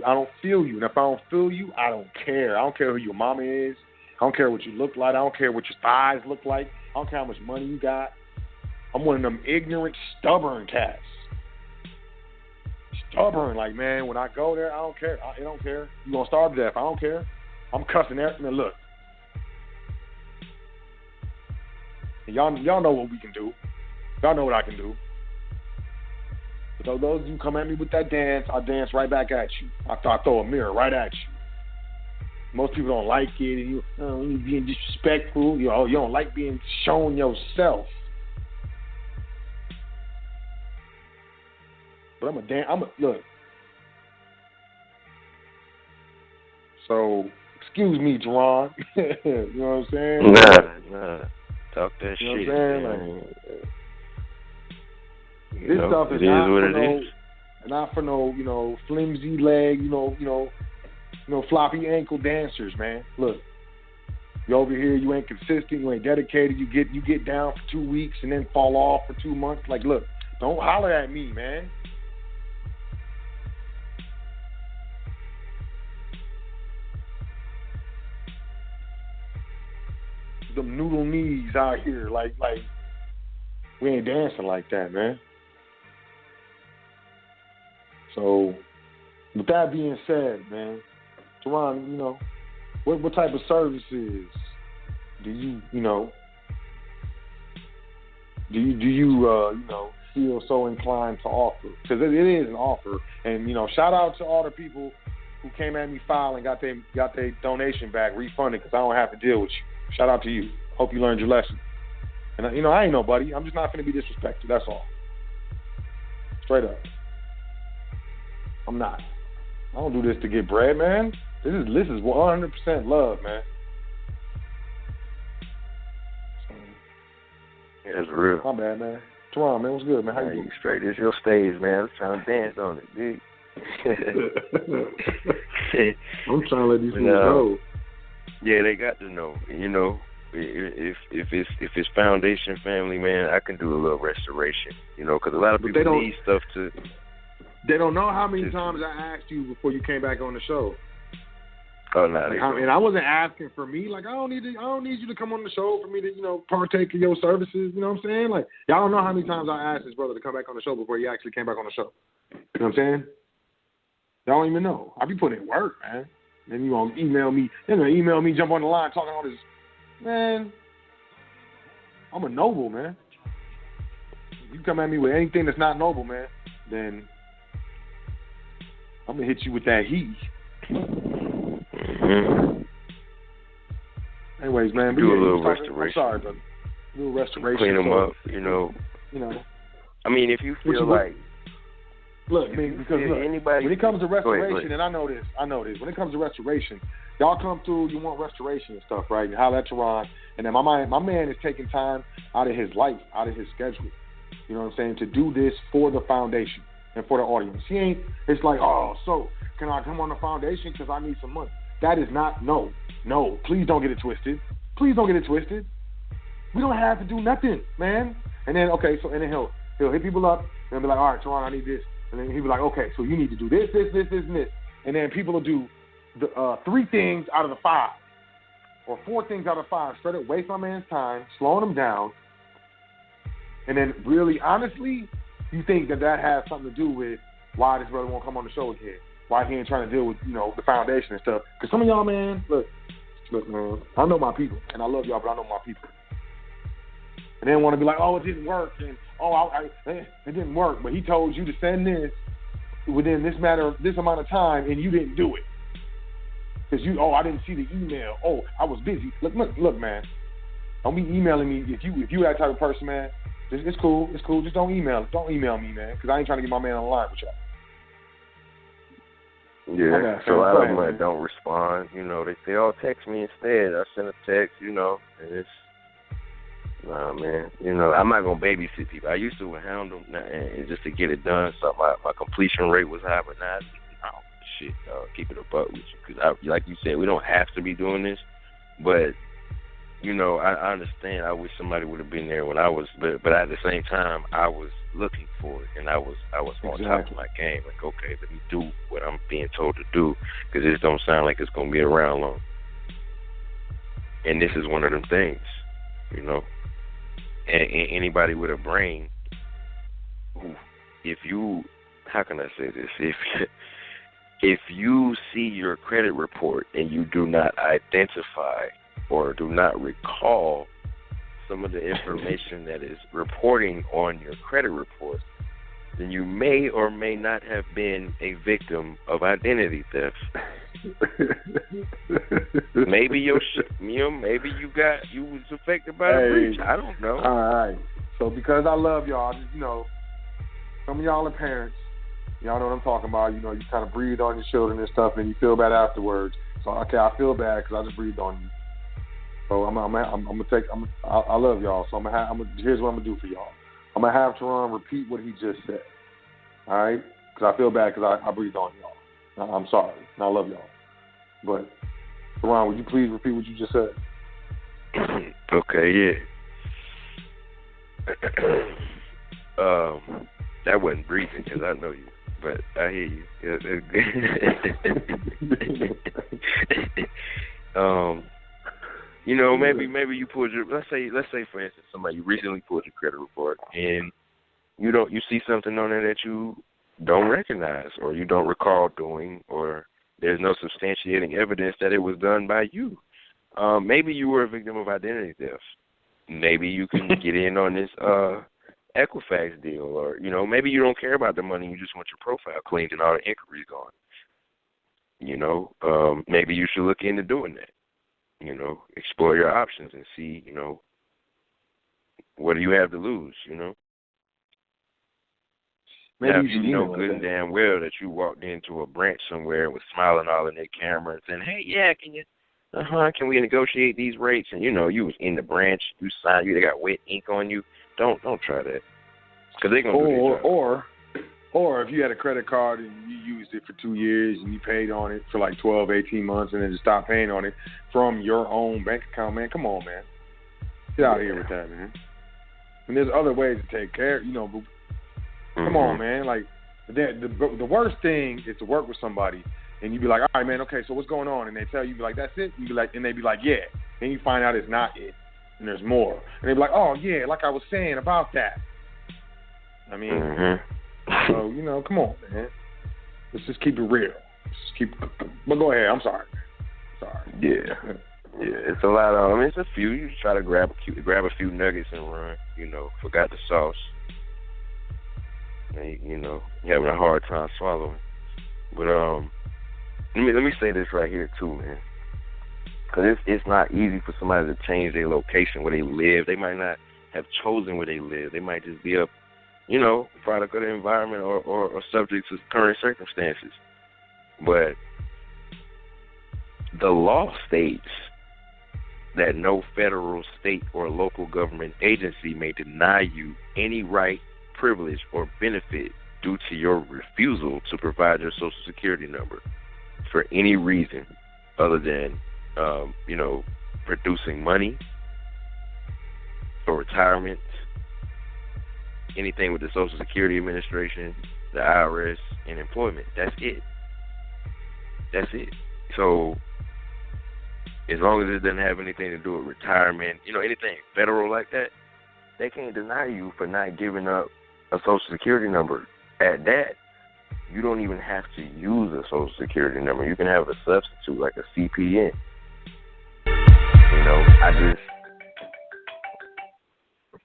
And if I don't feel you, I don't care. I don't care who your mama is. I don't care what you look like. I don't care what your thighs look like. I don't care how much money you got. I'm one of them ignorant, stubborn cats. Stubborn, like, man, when I go there, I don't care. I don't care. You gonna starve to death. I don't care. I'm cussing there. Man, look. And y'all know what we can do. Y'all know what I can do. So those of you come at me with that dance, I dance right back at you. I throw a mirror right at you. Most people don't like it, and you being disrespectful. You don't like being shown yourself. But look. So, excuse me, Toran. You know what I'm saying? Nah. Talk that you know shit. What I'm saying? This stuff is not for no, flimsy leg, floppy ankle dancers, man. Look, you over here, you ain't consistent, you ain't dedicated. You get down for 2 weeks and then fall off for 2 months. Like, look, don't holler at me, man. Them noodle knees out here, like we ain't dancing like that, man. So, with that being said, man, Toran, what type of services do you feel so inclined to offer? Because it is an offer, and shout out to all the people who came at me foul and got their donation back refunded because I don't have to deal with you. Shout out to you. Hope you learned your lesson. And I ain't nobody. I'm just not going to be disrespected. That's all. Straight up. I'm not. I don't do this to get bread, man. This is 100% love, man. Yeah, that's real. My bad, man. Toran, man, what's good, man? How you doing? Straight. It's your stage, man. I'm trying to dance on it, dude. I'm trying to let these people know. Yeah, they got to know. If it's Foundation family, man, I can do a little restoration. Because a lot of people need stuff to. They don't know how many times I asked you before you came back on the show. Oh, no. And I wasn't asking for me. Like, I don't need you to come on the show for me to, partake of your services. You know what I'm saying? Like, y'all don't know how many times I asked his brother to come back on the show before he actually came back on the show. You know what I'm saying? Y'all don't even know. I be putting in work, man. Then you gonna email me. They're gonna email me, jump on the line, talking all this. Man, I'm a noble, man. If you come at me with anything that's not noble, man, then I'm gonna hit you with that heat. Mm-hmm. Anyways, man, do a little restoration. I'm sorry, brother. A little restoration. Clean them up, I mean, if you feel like. Look, because when it comes to restoration, and I know this. When it comes to restoration, y'all come through, you want restoration and stuff, right? And holler at Toran. And then my man is taking time out of his life, out of his schedule, you know what I'm saying, to do this for the foundation and for the audience. It's like, oh, so can I come on the foundation because I need some money? That is not, no, please don't get it twisted. Please don't get it twisted. We don't have to do nothing, man. And then, and then he'll hit people up and be like, all right, Toran, I need this. And then he'll be like, okay, so you need to do this, and this. And then people will do the 3 things out of the 5 or 4 things out of 5, straight up waste my man's time, slowing him down. And then really, honestly, you think that has something to do with why this brother won't come on the show again, why he ain't trying to deal with, the foundation and stuff. Because some of y'all, man, look, Look, man, I know my people, and I love y'all, but I know my people. And they want to be like, oh, it didn't work, and it didn't work, but he told you to send this within this amount of time, and you didn't do it. Because I didn't see the email. Oh, I was busy. Look, man. Don't be emailing me. If you that type of person, man, it's cool. It's cool. Just don't email. Don't email me, man, because I ain't trying to get my man on the line with y'all. Yeah, so a lot of them don't respond. You know, they say, "Oh, text me instead." I send a text, you know, and it's, nah, man. You know, I'm not gonna babysit people. I used to hound them and just to get it done. So my completion rate was high, but now, shit, keep it a buck with you, because like you said, we don't have to be doing this, but you know, I understand. I wish somebody would have been there when I was, but at the same time, I was looking for it, and I was on top of my game. Like, okay, let me do what I'm being told to do, because this don't sound like it's gonna be around long. And this is one of them things, you know. And anybody with a brain, how can I say this? If you see your credit report and you do not identify or do not recall some of the information that is reporting on your credit report, then you may or may not have been a victim of identity theft. Maybe maybe you was affected by the breach. I don't know. All right. So because I love y'all, you know, some of y'all are parents. Y'all know what I'm talking about. You know, you kind of breathe on your children and stuff, and you feel bad afterwards. So okay, I feel bad because I just breathed on you. So I love y'all. So here's what I'm gonna do for y'all. I'm gonna have Toran repeat what he just said. All right? Because I feel bad because I breathed on y'all. I'm sorry. And I love y'all. But Toran, would you please repeat what you just said? Okay, yeah. That wasn't breathing because I know you, but I hear you. You know, maybe you pulled your, let's say for instance, somebody, you recently pulled your credit report and you see something on there that you don't recognize or you don't recall doing, or there's no substantiating evidence that it was done by you. Maybe you were a victim of identity theft. Maybe you can get in on this Equifax deal, or you know, maybe you don't care about the money, you just want your profile cleaned and all the inquiries gone. You know, maybe you should look into doing that. You know, explore your options and see, you know, what do you have to lose, you know? Maybe now, you know good and damn well that you walked into a branch somewhere and was smiling all in their camera and saying, hey, yeah, can we negotiate these rates? And, you know, you was in the branch, you signed, they got wet ink on you. Don't try that. Because they're going to do their job. Or if you had a credit card and you used it for 2 years and you paid on it for like 12, 18 months and then just stopped paying on it from your own bank account, man, come on, man. Get out of here with that, man. And there's other ways to take care, you know, but come on, man. Like, the worst thing is to work with somebody and you be like, all right, man, okay, so what's going on? And they tell you, be like, that's it? You be like, and they be like, yeah. Then you find out it's not it and there's more. And they be like, oh, yeah, like I was saying about that. I mean... So, you know, come on, man. Let's just keep it real. But go ahead. I'm sorry. Yeah, it's a lot of, it's a few. You try to grab a few nuggets and run, you know, forgot the sauce. And, you know, you're having a hard time swallowing. But let me say this right here, too, man. Because it's not easy for somebody to change their location where they live. They might not have chosen where they live. They might just be up, you know, product of the environment or subject to current circumstances. But the law states that no federal, state, or local government agency may deny you any right, privilege, or benefit due to your refusal to provide your Social Security number for any reason other than, you know, producing money for retirement, anything with the Social Security Administration, the IRS, and employment. That's it. So as long as it doesn't have anything to do with retirement, you know, anything federal like that, they can't deny you for not giving up a Social Security number. At that, you don't even have to use a Social Security number. You can have a substitute like a CPN. I just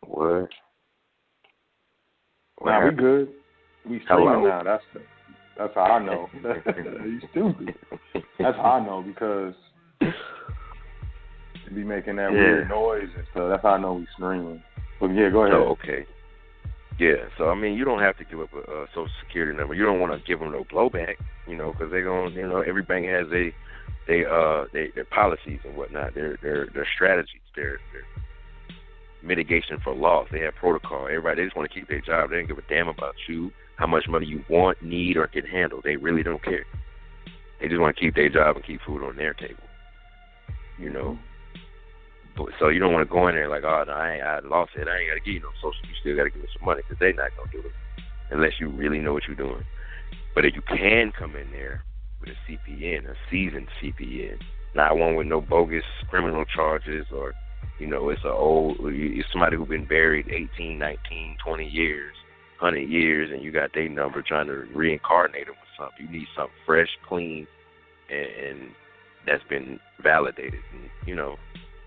what? Nah, we good. We streaming now. That's how I know. You stupid. That's how I know because you be making that weird noise and stuff. That's how I know we streaming. But yeah, go ahead. Oh, okay. Yeah, so I mean, you don't have to give up a social security number. You don't want to give them no blowback, because they're going. Every bank has their policies and whatnot, their strategies, their mitigation for loss. They have protocol. Everybody, they just want to keep their job. They don't give a damn about you, how much money you want, need, or can handle. They really don't care. They just want to keep their job and keep food on their table. So you don't want to go in there like, oh, no, I lost it. I ain't got to give you no social. You still got to give me some money because they're not going to do it unless you really know what you're doing. But if you can come in there with a CPN, a seasoned CPN, not one with no bogus criminal charges or, it's somebody who's been buried 18, 19, 20 years, 100 years, and you got their number trying to reincarnate them with something. You need something fresh, clean, and that's been validated. And,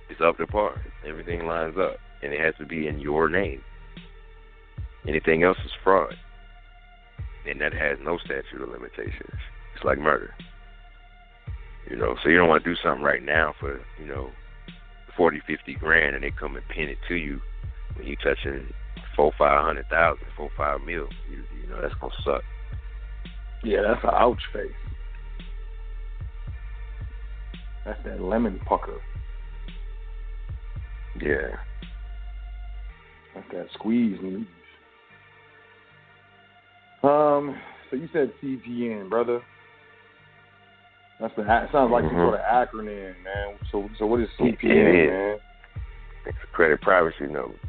it's up to par. Everything lines up, and it has to be in your name. Anything else is fraud, and that has no statute of limitations. It's like murder. So you don't want to do something right now for, 40, 50 grand, and they come and pin it to you when you touching 500,000, 5 mil. That's gonna suck. Yeah, that's an ouch face. That's that lemon pucker. Yeah. That's that squeeze. So you said CPN, brother. Sounds like some sort of acronym, man. So what is CPN, man? It's a credit privacy number.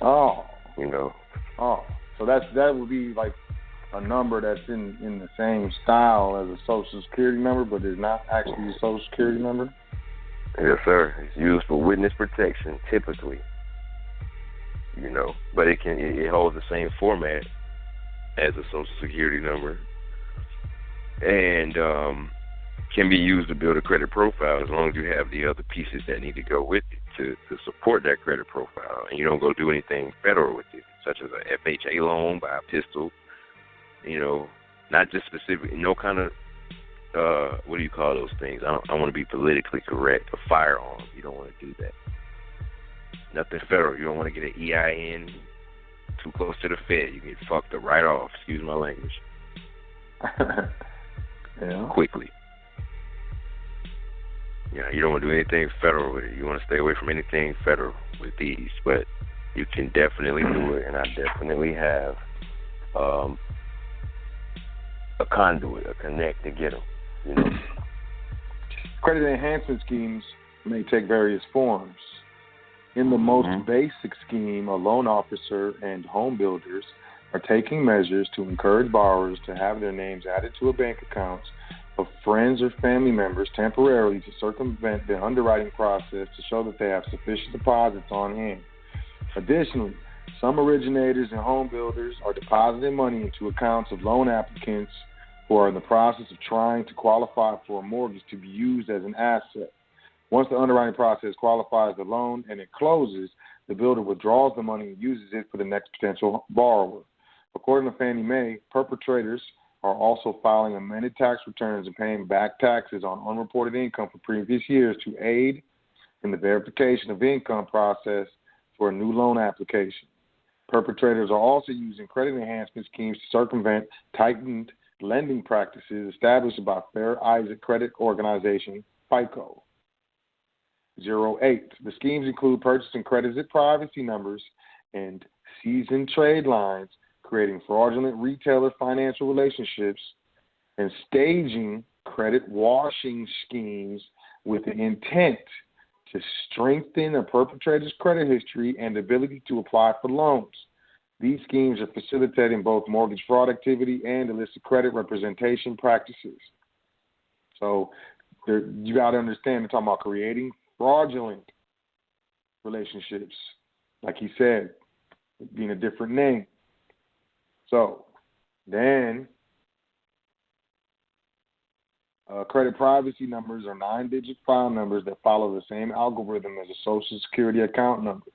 Oh. Oh. So that would be like a number that's in the same style as a social security number, but is not actually a social security number? Yes, sir. It's used for witness protection, typically. But it holds the same format as a social security number, and can be used to build a credit profile as long as you have the other pieces that need to go with it to support that credit profile, and you don't go do anything federal with it, such as a FHA loan, buy a pistol, not just specific, no kind of what do you call those things? I want to be politically correct. A firearm. You don't want to do that. Nothing federal. You don't want to get an EIN too close to the Fed. You get fucked right off. Excuse my language. Yeah. Quickly. You don't want to do anything federal with it. You want to stay away from anything federal with these. But you can definitely do it, and I definitely have a conduit, a connect to get them. Credit enhancement schemes may take various forms. In the most basic scheme, a loan officer and home builders are taking measures to encourage borrowers to have their names added to a bank accounts of friends or family members temporarily to circumvent the underwriting process to show that they have sufficient deposits on hand. Additionally, some originators and home builders are depositing money into accounts of loan applicants who are in the process of trying to qualify for a mortgage to be used as an asset. Once the underwriting process qualifies the loan and it closes, the builder withdraws the money and uses it for the next potential borrower. According to Fannie Mae, perpetrators are also filing amended tax returns and paying back taxes on unreported income for previous years to aid in the verification of income process for a new loan application. Perpetrators are also using credit enhancement schemes to circumvent tightened lending practices established by Fair Isaac Credit Organization, FICO. 08. The schemes include purchasing credit privacy numbers and seasoned trade lines, creating fraudulent retailer financial relationships, and staging credit washing schemes with the intent to strengthen a perpetrator's credit history and ability to apply for loans. These schemes are facilitating both mortgage fraud activity and illicit credit representation practices. So you got to understand, they're talking about creating fraudulent relationships, like he said, being a different name. So then Credit privacy numbers are 9-digit file numbers that follow the same algorithm as a Social Security account number.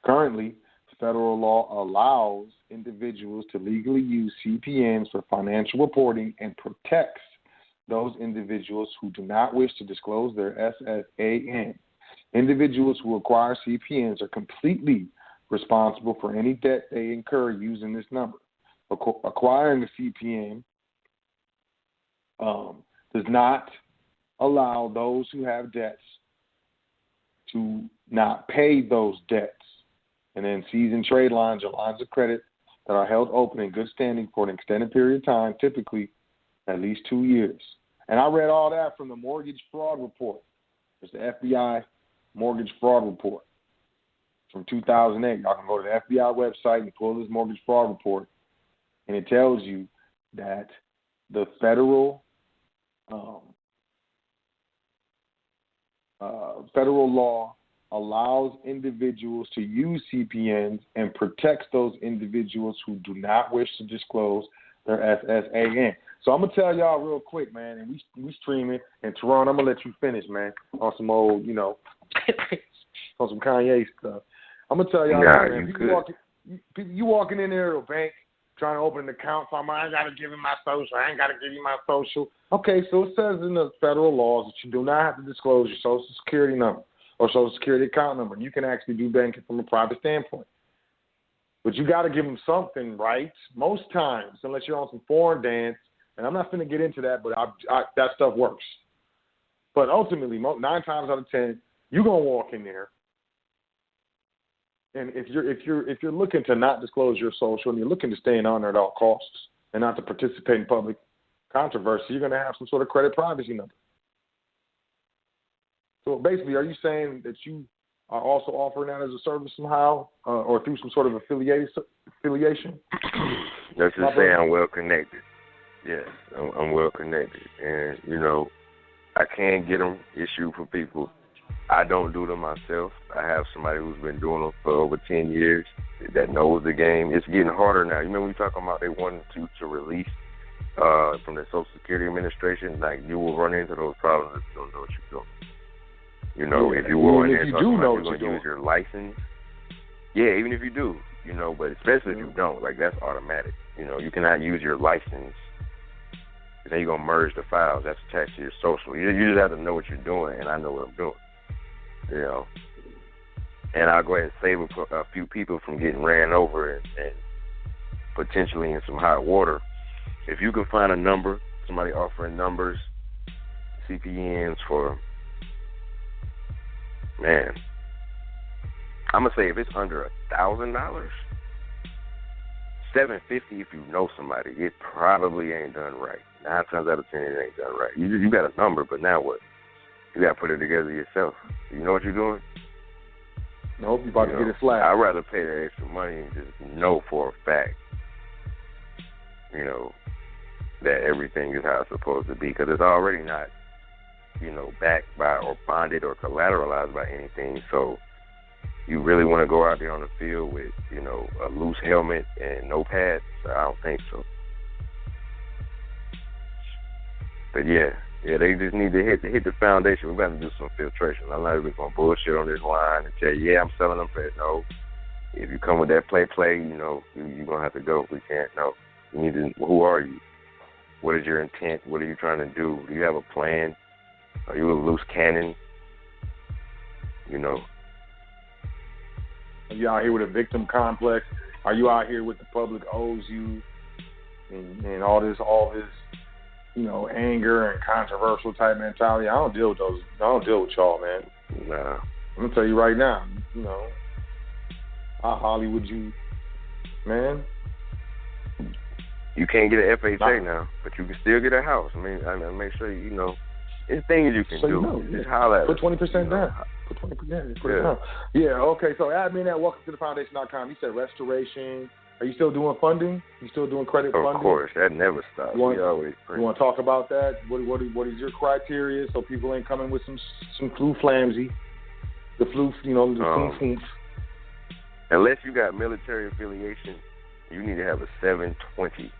Currently, federal law allows individuals to legally use CPNs for financial reporting and protects those individuals who do not wish to disclose their SSAN. Individuals who acquire CPNs are completely responsible for any debt they incur using this number. Acquiring a CPN does not allow those who have debts to not pay those debts. And then seasoned trade lines or lines of credit that are held open in good standing for an extended period of time, typically at least 2 years. And I read all that from the Mortgage Fraud Report. It's the FBI Mortgage Fraud Report from 2008. Y'all can go to the FBI website and pull this Mortgage Fraud Report, and it tells you that the federal law allows individuals to use CPNs and protects those individuals who do not wish to disclose their SSAN. So I'm going to tell y'all real quick, man, and we streaming, and Toran, I'm going to let you finish, man, on some old, on some Kanye stuff. I'm going to tell y'all, man, you walking in there at a bank trying to open an account, so I ain't got to give you my social. I ain't got to give you my social. Okay, so it says in the federal laws that you do not have to disclose your Social Security number or Social Security account number. You can actually do banking from a private standpoint. But you got to give them something, right? Most times, unless you're on some foreign dance, and I'm not going to get into that, but that stuff works. But ultimately, 9 times out of 10, you're going to walk in there, and if you're looking to not disclose your social and you're looking to stay in honor at all costs and not to participate in public controversy, you're going to have some sort of credit privacy number. So basically, are you saying that you are also offering that as a service somehow, or through some sort of affiliation? Let's just say I'm well connected. Yes, I'm well connected, and I can get them issued for people. I don't do them myself. I have somebody who's been doing them for over 10 years that knows the game. It's getting harder now. You remember we talking about they wanted to release from the Social Security Administration? Like, you will run into those problems if you don't know what you're doing. If you will, if you do know what you're going to use your license. Yeah, even if you do, but especially if you don't, like, that's automatic. You cannot use your license. Then you're going to merge the files. That's attached to your social. You just have to know what you're doing, and I know what I'm doing. And I'll go ahead and save a few people from getting ran over and potentially in some hot water. If you can find a number, somebody offering numbers, CPNs for, man, I'm going to say if it's under $1,000, $750 if you know somebody, it probably ain't done right. 9 times out of 10, it ain't done right. You got a number, but now what? You got to put it together yourself. You know what you're doing? Nope, you're about to get it flat. I'd rather pay that extra money and just know for a fact, that everything is how it's supposed to be, because it's already not, backed by or bonded or collateralized by anything. So you really want to go out there on the field with, a loose helmet and no pads? I don't think so. But yeah, they just need to hit the foundation. We're going to do some filtration. I'm not even going to bullshit on this line and tell you, I'm selling them for it. No. If you come with that play, you're going to have to go. We can't. No. You need to, who are you? What is your intent? What are you trying to do? Do you have a plan? Are you a loose cannon? Are you out here with a victim complex? Are you out here with the public owes you and all this, anger and controversial type mentality? I don't deal with those. I don't deal with y'all, man. Nah. I'm gonna tell you right now. How Hollywood you, man? You can't get an FHA now, but you can still get a house. I mean, make sure it's things you can do. Just holler at Put 20% down. Put 20%. Put it down. Yeah. Okay. So add me in that. Welcome to the Foundation.com. You said restoration. Are you still doing funding? You still doing credit funding? Of course, that never stops. We always print. You want to talk about that? What is your criteria so people ain't coming with some flu flamsy, the flu, the flu. Unless you got military affiliation, you need to have a 720.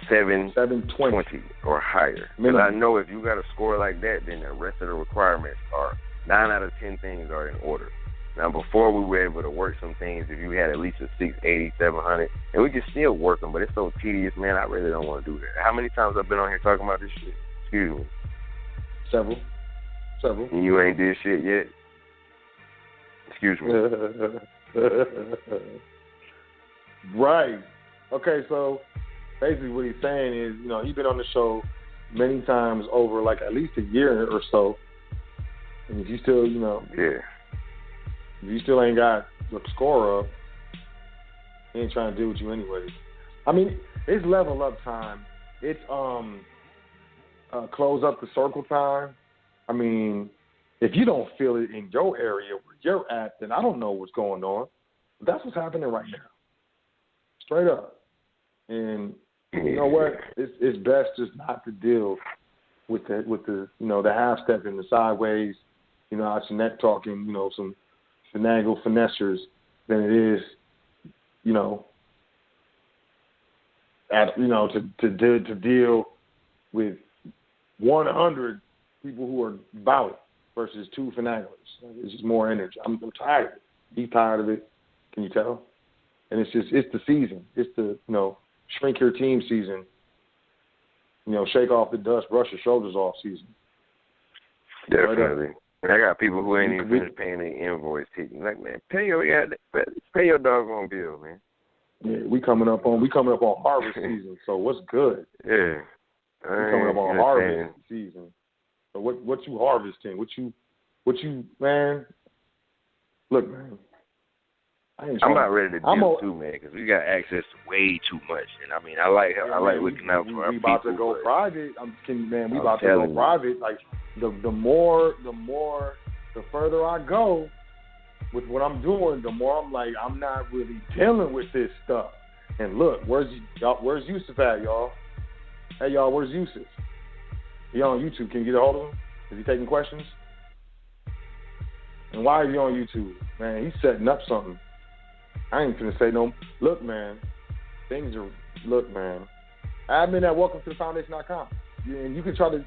720 or higher. Because I know if you got a score like that, then the rest of the requirements are 9 out of 10 things are in order. Now, before we were able to work some things, if you had at least a 680, 700, and we can still work them, but it's so tedious, man, I really don't want to do that. How many times I've been on here talking about this shit? Excuse me. Several. And you ain't did shit yet? Excuse me. Right. Okay, so basically what he's saying is, he's been on the show many times over like at least a year or so. And if you still, if you still ain't got the score up, he ain't trying to deal with you anyways. I mean, it's level up time. It's close up the circle time. I mean, if you don't feel it in your area where you're at, then I don't know what's going on. But that's what's happening right now. Straight up. And you know what? It's best just not to deal with the the half step and the sideways, out your neck talking, some finagle finessers than it is, to deal with 100 people who are about it versus 2 finaglers. It's just more energy. I'm tired of it. He's tired of it. Can you tell? And it's the season. It's the, shrink your team season. Shake off the dust, brush your shoulders off season. Definitely. I got people who ain't even finished paying their invoice. Like, man, pay your doggone bill, man. Yeah, we coming up on harvest season. So what's good? Yeah, we coming up on harvest season. So what you harvesting? What you man? Look, man. I'm not ready to deal too, man, because we got access to way too much, and I mean, I like looking out for our people. We about to go private. We about to go private. Like the further I go with what I'm doing, the more I'm like, I'm not really dealing with this stuff. And look, where's Yusuf at, y'all? Hey, y'all, where's Yusuf? He on YouTube. Can you get a hold of him? Is he taking questions? And why is he on YouTube? Man, he's setting up something. I ain't finna say no. Look, man, look, man. Admin at Welcome.to.Foundation.com. And you can try to,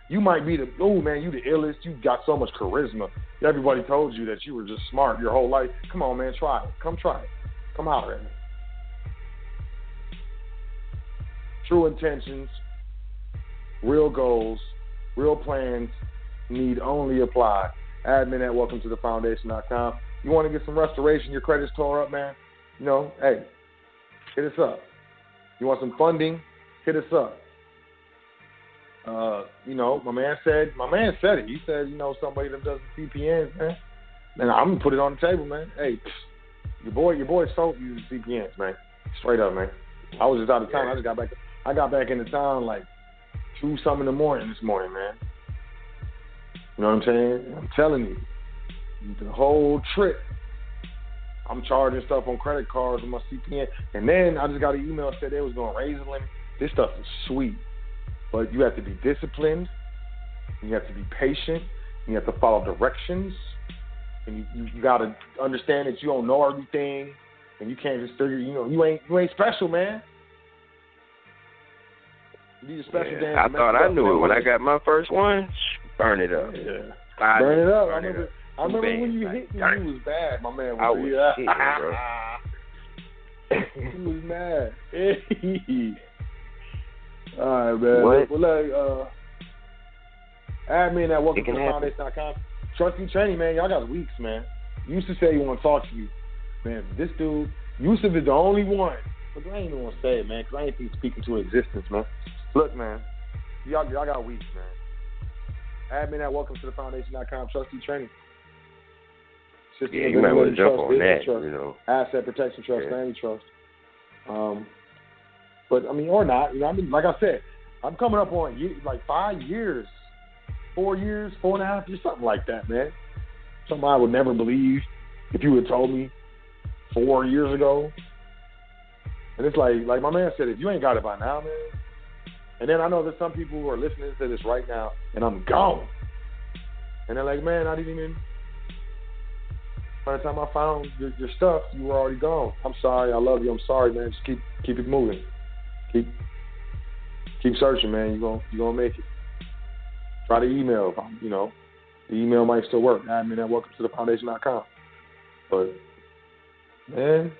you might be you the illest. You got so much charisma. Everybody told you that you were just smart your whole life. Come on, man, try it. Come try it. Come holler at me. True intentions, real goals, real plans need only apply. Admin at Welcome.to.Foundation.com. You want to get some restoration, your credit's tore up, man? Hey, hit us up. You want some funding? Hit us up. My man said it. He said, somebody that does the CPNs, man. And I'm gonna put it on the table, man. Hey, your boy sold you the CPNs, man. Straight up, man. I was just out of town. I got back into town like 2-something in the morning this morning, man. You know what I'm saying? I'm telling you. The whole trip, I'm charging stuff on credit cards with my CPN. And then I just got an email that said they was going to raise the limit. This stuff is sweet. But you have to be disciplined. You have to be patient. You have to follow directions. And you got to understand that you don't know everything. And you can't just figure, you ain't special, man. You need a special dance. I thought I knew it when I got my first one. Burn it up. Yeah. Burn it up. I remember when you hit me, you was bad, my man. I was shit, bro. He was mad. All right, man. What? Admin at Welcome.to.Foundation.com. Trusty training, man. Y'all got weeks, man. Yusuf said he want to talk to you. Man, this dude, Yusuf is the only one. But I ain't even want to say it, man, because I ain't think speaking to existence, man. Look, man. Y'all got weeks, man. Admin at Welcome.to.Foundation.com. Trusty training. Yeah, you might want to jump on that, Asset protection trust, family trust. But, or not. Like I said, I'm coming up on like 5 years, 4 years, 4.5 years, something like that, man. Something I would never believe if you had told me 4 years ago. And it's like my man said, if you ain't got it by now, man. And then I know there's some people who are listening to this right now, and I'm gone. And they're like, man, I didn't even... By the time I found your stuff, you were already gone. I'm sorry. I love you. I'm sorry, man. Just keep it moving. Keep keep searching, man. You gonna make it. Try the email. The email might still work. Admin at Foundation.Com. But man,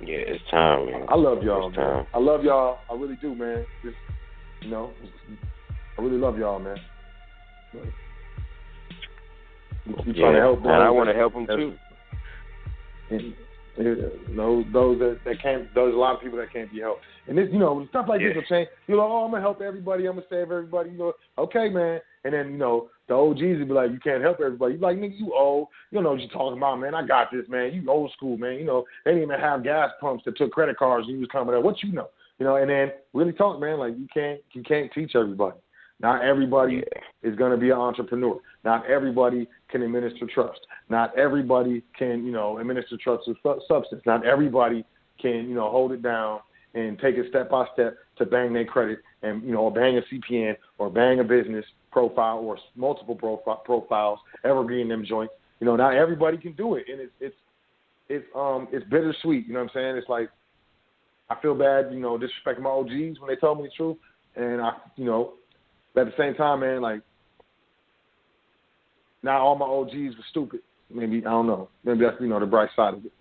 yeah, it's time, man. I love y'all, man. I love y'all. I really do, man. Just, I really love y'all, man. You trying to help, and I want to help them too. Those that can't. There's a lot of people that can't be helped, and this, stuff like this will change. You're like, oh, I'm gonna help everybody. I'm gonna save everybody. Okay, man. And then the OGs will be like, you can't help everybody. You're like, nigga, you old. You don't know what you're talking about, man. I got this, man. You old school, man. They didn't even have gas pumps that took credit cards when you was coming up. What you know? And then really talk, man. Like you can't teach everybody. Not everybody is going to be an entrepreneur. Not everybody can administer trust. Not everybody can, administer trust with substance. Not everybody can, hold it down and take it step by step to bang their credit and, or bang a CPN or bang a business profile or multiple profiles, evergreen them joints. Not everybody can do it, and it's bittersweet. You know what I'm saying? It's like I feel bad, disrespecting my OGs when they told me the truth, and but at the same time, man, like, not all my OGs were stupid. Maybe, I don't know. Maybe that's, the bright side of it.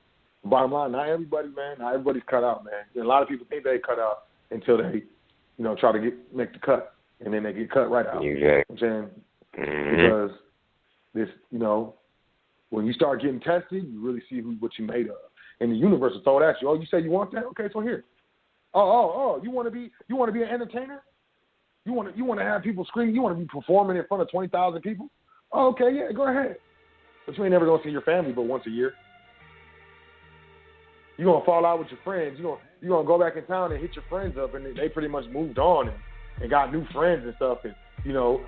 Bottom line, not everybody, man. Not everybody's cut out, man. And a lot of people think they cut out until they, try to make the cut, and then they get cut right out. Exactly. You know what I'm saying? Because this, when you start getting tested, you really see what you're made of. And the universe will throw it at you. Oh, you say you want that? Okay, so here. Oh, you want to be an entertainer? You want to have people screaming? You want to be performing in front of 20,000 people? Oh, okay, yeah, go ahead. But you ain't never gonna see your family but once a year. You gonna fall out with your friends. You gonna go back in town and hit your friends up, and they pretty much moved on and got new friends and stuff. And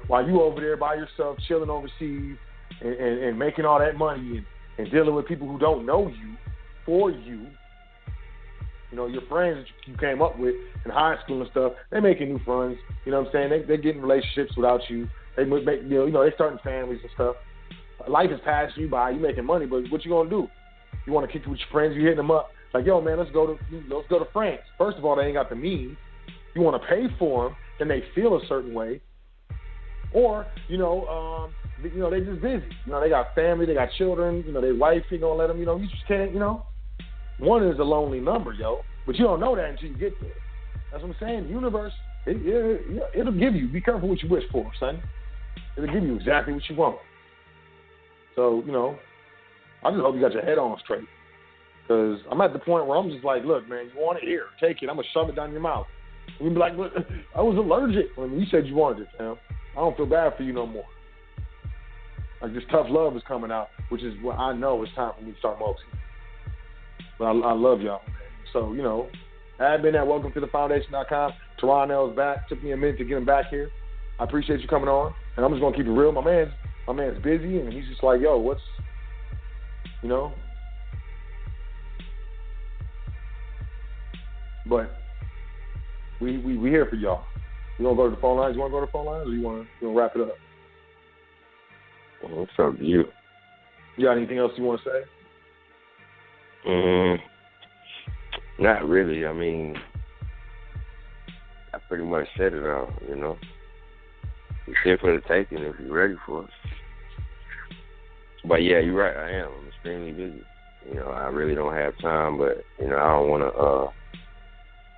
while you over there by yourself chilling overseas and making all that money and dealing with people who don't know you for you. Your friends that you came up with in high school and stuff, they're making new friends. You know what I'm saying? They're getting relationships without you. They make, they're starting families and stuff. Life is passing you by. You making money, but what you gonna do? You want to kick it with your friends? You hitting them up like, yo, man, let's go to France. First of all, they ain't got the means. You want to pay for them, then they feel a certain way, or they just busy. They got family, they got children. Their wife ain't gonna let them. You just can't. One is a lonely number, yo. But you don't know that until you get there. That's what I'm saying. The universe, it'll give you. Be careful what you wish for, son. It'll give you exactly what you want. So, I just hope you got your head on straight. Because I'm at the point where I'm just like, look, man, you want it here. Take it. I'm going to shove it down your mouth. And you'll be like, look, I was allergic when you said you wanted it, fam. I don't feel bad for you no more. Like, this tough love is coming out, which is what I know it's time for me to start moxing. But I love y'all, man. So, admin at Foundation.Com. Toran is back. Took me a minute to get him back here. I appreciate you coming on. And I'm just going to keep it real. My man's busy, and he's just like, yo, what's, But we here for y'all. You want to go to the phone lines? You want to go to the phone lines, or you want to wrap it up? Well, it's up to you. You got anything else you want to say? Not really. I mean, I pretty much said it all, It's here for the taking if you're ready for it. But yeah, you're right, I am. I'm extremely busy. I really don't have time, but, I don't want to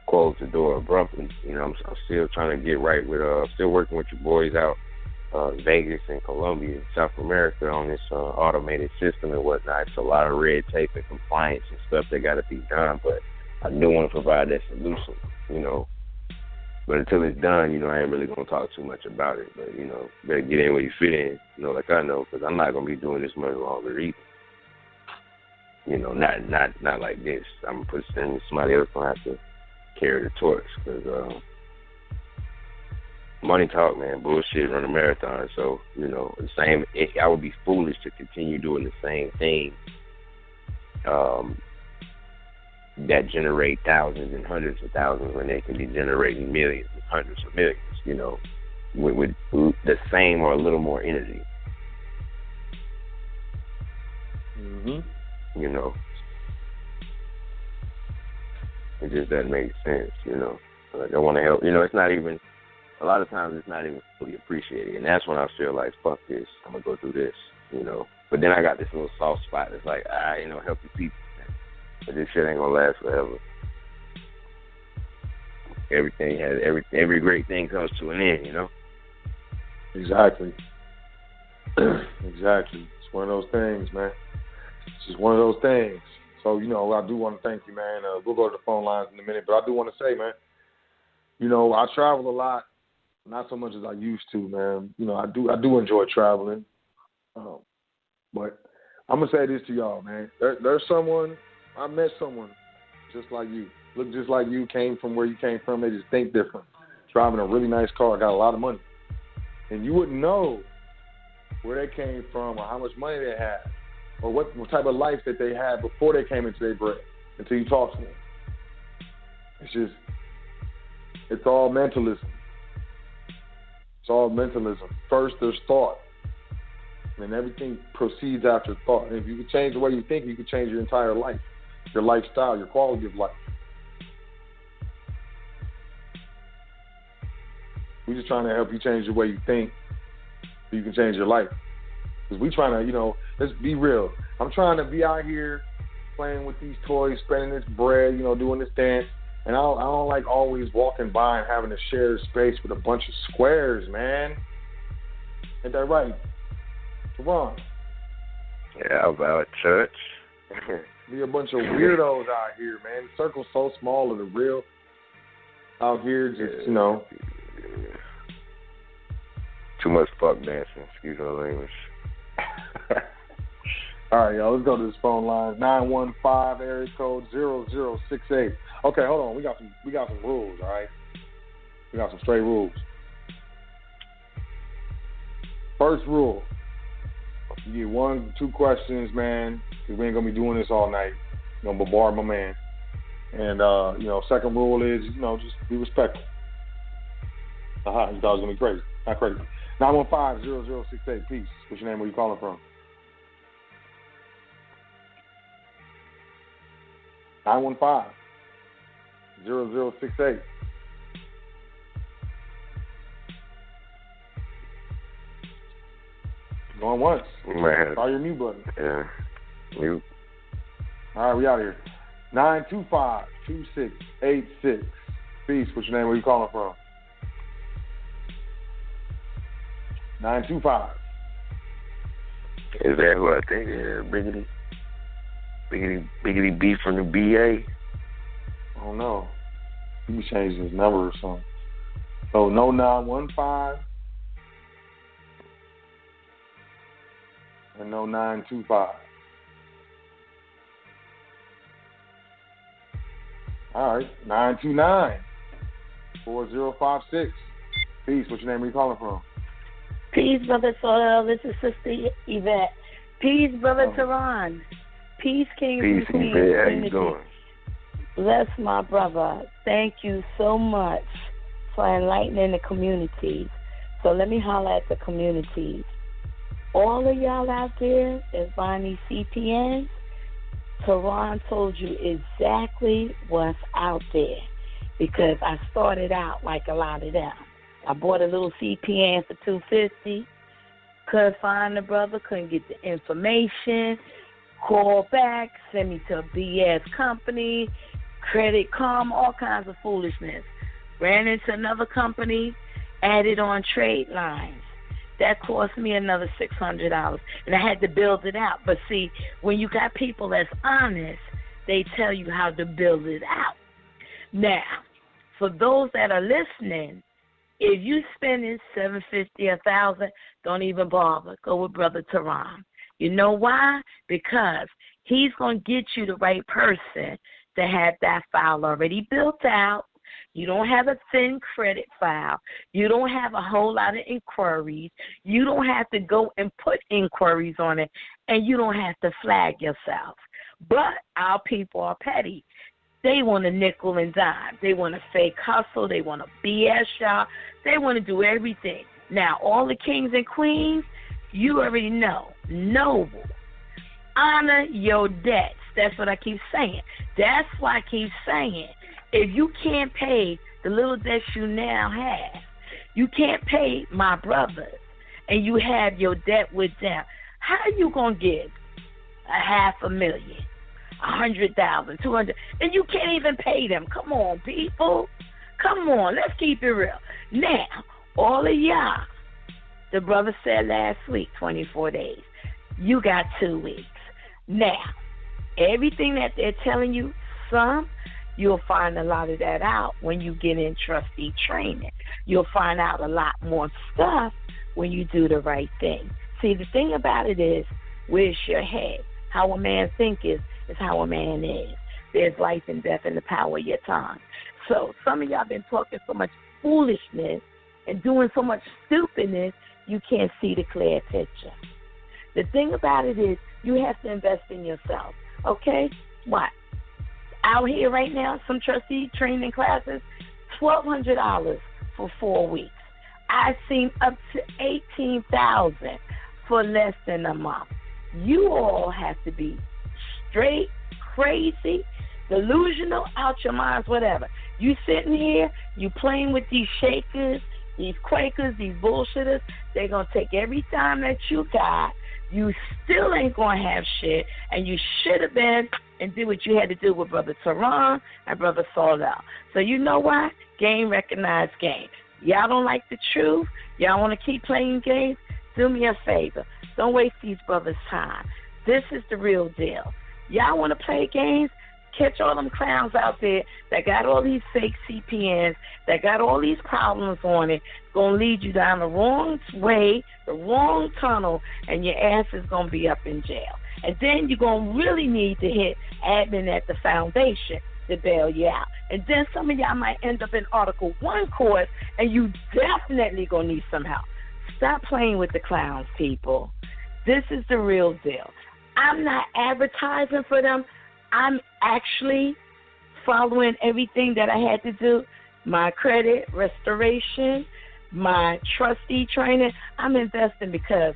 close the door abruptly. I'm still trying to get right with, still working with your boys out Vegas and Colombia, South America on this automated system and whatnot. It's a lot of red tape and compliance and stuff that got to be done, but I do want to provide that solution, But until it's done, I ain't really going to talk too much about it. But, better get in where you fit in, like I know, because I'm not going to be doing this much longer either. Not like this. I'm going to put somebody else going to have to carry the torch because money talk, man, bullshit, run a marathon. So, I would be foolish to continue doing the same thing that generate thousands and hundreds of thousands when they can be generating millions and hundreds of millions, with the same or a little more energy. It just doesn't make sense, Like, I want to help. It's not even, a lot of times it's not even fully appreciated. And that's when I feel like, fuck this, I'm going to go through this, But then I got this little soft spot that's like, help the people. But this shit ain't going to last forever. Everything has, every great thing comes to an end, Exactly. Exactly. It's one of those things, man. It's just one of those things. So, I do want to thank you, man. We'll go to the phone lines in a minute, but I do want to say, man, I travel a lot, not so much as I used to, man. I do enjoy traveling. But I'm going to say this to y'all, man. There's someone, I met someone just like you. Look just like you, came from where you came from. They just think different. Driving a really nice car, got a lot of money. And you wouldn't know where they came from or how much money they had or what type of life that they had before they came into their bread until you talk to them. It's all mentalism. It's all mentalism. First, there's thought. And everything proceeds after thought. And if you could change the way you think, you could change your entire life, your lifestyle, your quality of life. We're just trying to help you change the way you think so you can change your life. Because we trying to, let's be real. I'm trying to be out here playing with these toys, spending this bread, doing this dance. And I don't like always walking by and having to share space with a bunch of squares, man. Ain't that right? Toran? Yeah, about church. Be a bunch of weirdos out here, man. The circle's so small of the real out here, just, Too much fuck dancing. Excuse my language. All right, y'all. Let's go to this phone line. 915 area code 0068. Okay, hold on. We got some rules. All right. We got some straight rules. First rule: you get 1-2 questions, man, because we ain't gonna be doing this all night. Gonna bombard my man. And second rule is just be respectful. You thought it was gonna be crazy. Not crazy. 915-0068. Peace. What's your name? Where you calling from? 915-0068. Going once. Try your mute button. Yeah. Mute. All right, we out here. 925-2686. Peace. What's your name? Where you calling from? 925. Is that who I think it is? Biggity B from the BA? I don't know. He be changing his number or something. So, no 915 and no 925. All right. 929-4056. Peace. What's your name? Where you calling from? Peace, Brother Soto. This is Sister Yvette. Peace, Brother Toran. Peace, King. Peace, Yvette. How you doing? Bless my brother. Thank you so much for enlightening the community. So let me holler at the community. All of y'all out there that's buying these CPNs, Toran told you exactly what's out there because I started out like a lot of them. I bought a little CPN for $250. Couldn't find the brother, couldn't get the information. Call back, send me to a BS company, Credit Karma, all kinds of foolishness. Ran into another company, added on trade lines. That cost me another $600, and I had to build it out. But see, when you got people that's honest, they tell you how to build it out. Now, for those that are listening, if you spending $750, $1,000, don't even bother. Go with Brother Toran. You know why? Because he's going to get you the right person to have that file already built out. You don't have a thin credit file. You don't have a whole lot of inquiries. You don't have to go and put inquiries on it, and you don't have to flag yourself. But our people are petty. They want to nickel and dime. They want to fake hustle. They want to BS y'all. They want to do everything. Now, all the kings and queens, you already know. Noble. Honor your debts. That's what I keep saying. That's why I keep saying, if you can't pay the little that you now have. You can't pay my brothers, and you have your debt with them. How are you going to get $500,000, $100,000, $200,000, and you can't even pay them? Come on, people. Come on, let's keep it real. Now, all of y'all, the brother said last week, 24 days. You got 2 weeks. Now, everything that they're telling you, you'll find a lot of that out when you get in trustee training. You'll find out a lot more stuff when you do the right thing. See, the thing about it is, where's your head? How a man thinks is how a man is. There's life and death in the power of your tongue. So some of y'all been talking so much foolishness and doing so much stupidness, you can't see the clear picture. The thing about it is, you have to invest in yourself, okay? What? Out here right now, some trustee training classes, $1,200 for 4 weeks. I've seen up to $18,000 for less than a month. You all have to be straight, crazy, delusional, out your minds, whatever. You sitting here, you playing with these shakers, these Quakers, these bullshitters. They're going to take every time that you got. You still ain't going to have shit, and you should have been and did what you had to do with Brother Toran and Brother Saulel. So you know what? Game recognized game. Y'all don't like the truth? Y'all want to keep playing games? Do me a favor. Don't waste these brothers' time. This is the real deal. Y'all want to play games? Catch all them clowns out there that got all these fake CPNs, that got all these problems on it, going to lead you down the wrong way, the wrong tunnel, and your ass is going to be up in jail. And then you're going to really need to hit admin at the foundation to bail you out. And then some of y'all might end up in Article 1 court, and you definitely going to need some help. Stop playing with the clowns, people. This is the real deal. I'm not advertising for them. I'm actually following everything that I had to do, my credit restoration, my trustee training. I'm investing because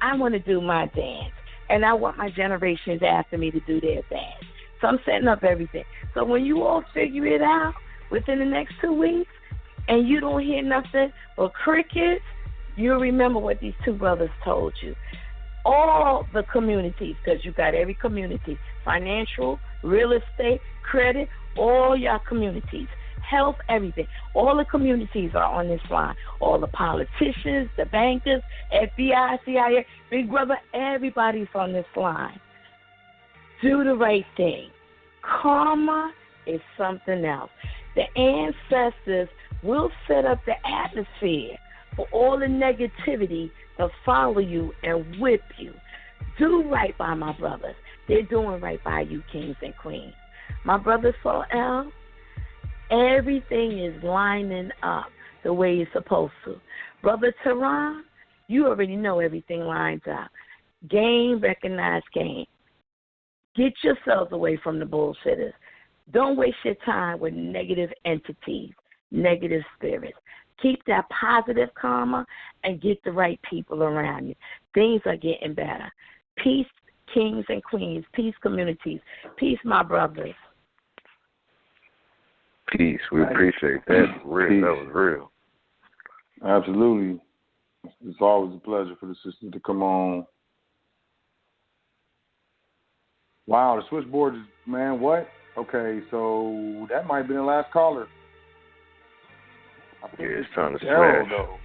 I want to do my dance, and I want my generations after me to do their dance. So I'm setting up everything. So when you all figure it out within the next 2 weeks and you don't hear nothing but crickets, you'll remember what these two brothers told you. All the communities, because you got every community, financial, real estate, credit, all your communities, health, everything. All the communities are on this line. All the politicians, the bankers, FBI, CIA, Big Brother, everybody's on this line. Do the right thing. Karma is something else. The ancestors will set up the atmosphere for all the negativity to follow you and whip you. Do right by my brothers. They're doing right by you, kings and queens. My brother Saul, everything is lining up the way it's supposed to. Brother Toran, you already know everything lines up. Game, recognized game. Get yourselves away from the bullshitters. Don't waste your time with negative entities, negative spirits. Keep that positive karma and get the right people around you. Things are getting better. Peace, kings and queens. Peace, communities. Peace, my brothers. Peace. We appreciate that. Real. That was real. Absolutely. It's always a pleasure for the sisters to come on. Wow, the switchboard is, man, what? Okay, so that might be the last caller. Yeah, it's time to smash. Though.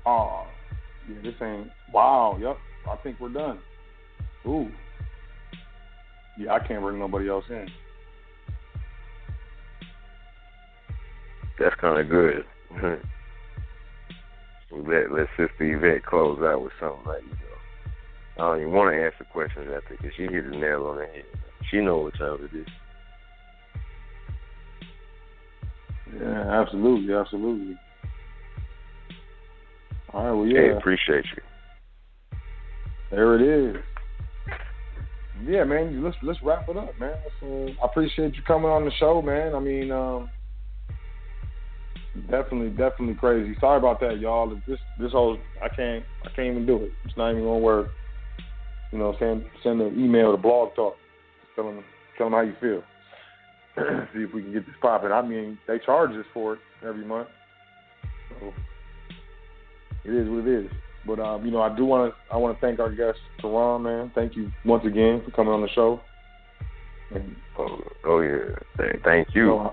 Oh, yeah, this ain't, wow, yep, I think we're done. Ooh. Yeah, I can't bring nobody else in. That's kind of good. Let Sister Yvette close out with something like, I don't even want to answer questions after because she hit the nail on the head. She knows what time it is. Yeah, absolutely. All right, well, yeah. Hey, appreciate you. There it is. Yeah, man, let's wrap it up, man. So, I appreciate you coming on the show, man. I mean, definitely crazy. Sorry about that, y'all. This whole I can't even do it. It's not even gonna work. You know, send an email to Blog Talk. Tell them how you feel. see if we can get this popping. I mean, they charge us for it every month, so it is what it is. But I want to thank our guest Toran, man. Thank you once again for coming on the show. And, thank you.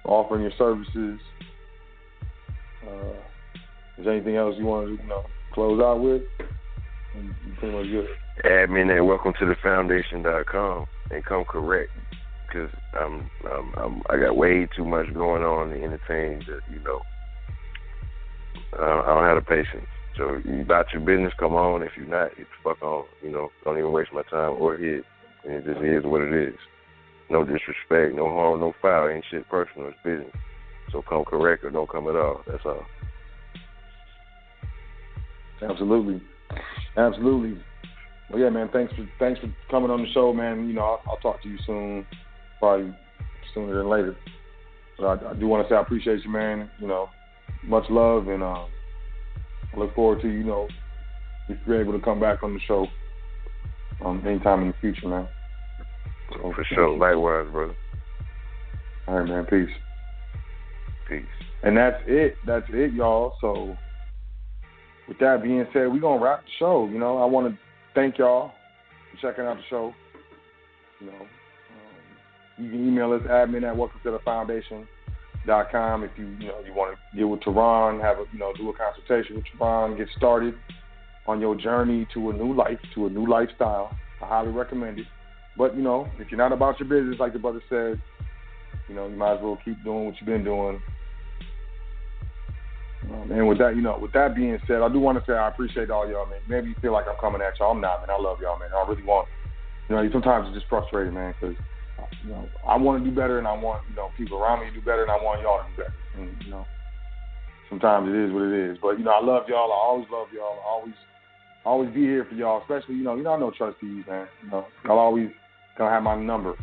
Offering your services. Is there anything else you want to close out with? You pretty much good. Admin at welcome-to-the-foundation.com and come correct, because I got way too much going on to entertain that. I don't have the patience. So you about your business, come on. If you're not, it's fuck on. Don't even waste my time or hit. And it just is what it is. No disrespect, no harm, no foul. Ain't shit personal. It's business. So come correct or don't come at all. That's all. Absolutely. Well, yeah, man. Thanks for coming on the show, man. I'll talk to you soon, probably sooner than later. But I do want to say I appreciate you, man. Much love, and I look forward to if you're able to come back on the show anytime in the future, man. So, for sure. Likewise, brother. All right, man. Peace. And that's it, y'all. So with that being said, we're going to wrap the show. I want to thank y'all for checking out the show. You can email us, admin at welcome-to-the-foundation.com if you want to get with Toran, have do a consultation with Toran, get started on your journey to a new life, to a new lifestyle. I highly recommend it. But, if you're not about your business, like the brother said, you might as well keep doing what you've been doing. And with that being said, I do want to say I appreciate all y'all, man. Maybe you feel like I'm coming at y'all. I'm not, man. I love y'all, man. I really want. Sometimes it's just frustrating, man, because I want to do better, and I want people around me to do better, and I want y'all to do better. And sometimes it is what it is. But I love y'all. I always love y'all. I always be here for y'all, especially I know trustees, man. Y'all always gonna have my number,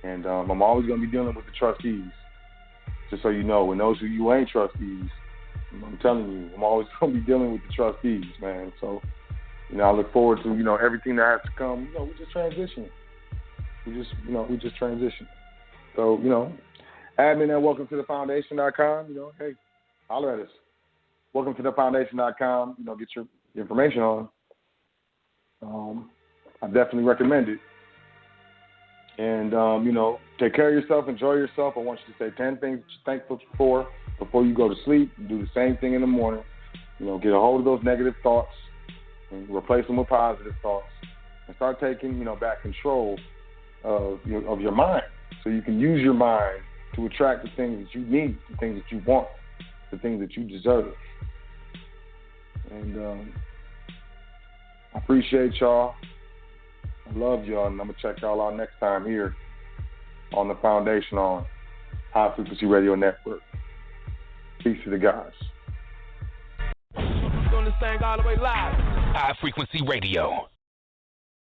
and I'm always gonna be dealing with the trustees. Just so you know, and those of you who ain't trustees, I'm telling you, I'm always gonna be dealing with the trustees, man. So I look forward to everything that has to come. We just transition. We just transition. So admin at welcome-to-the-foundation.com. Hey, holler at us. Welcome-to-the-foundation.com. Get your information on. I definitely recommend it. And, take care of yourself, enjoy yourself. I want you to say 10 things that you're thankful for before you go to sleep. Do the same thing in the morning. Get a hold of those negative thoughts and replace them with positive thoughts. And start taking, back control of your mind, so you can use your mind to attract the things that you need, the things that you want, the things that you deserve. And I appreciate y'all. I love y'all, and I'm going to check y'all out next time here on the Foundation on High Frequency Radio Network. Peace to the guys. Doing this thing all the way live. High Frequency Radio.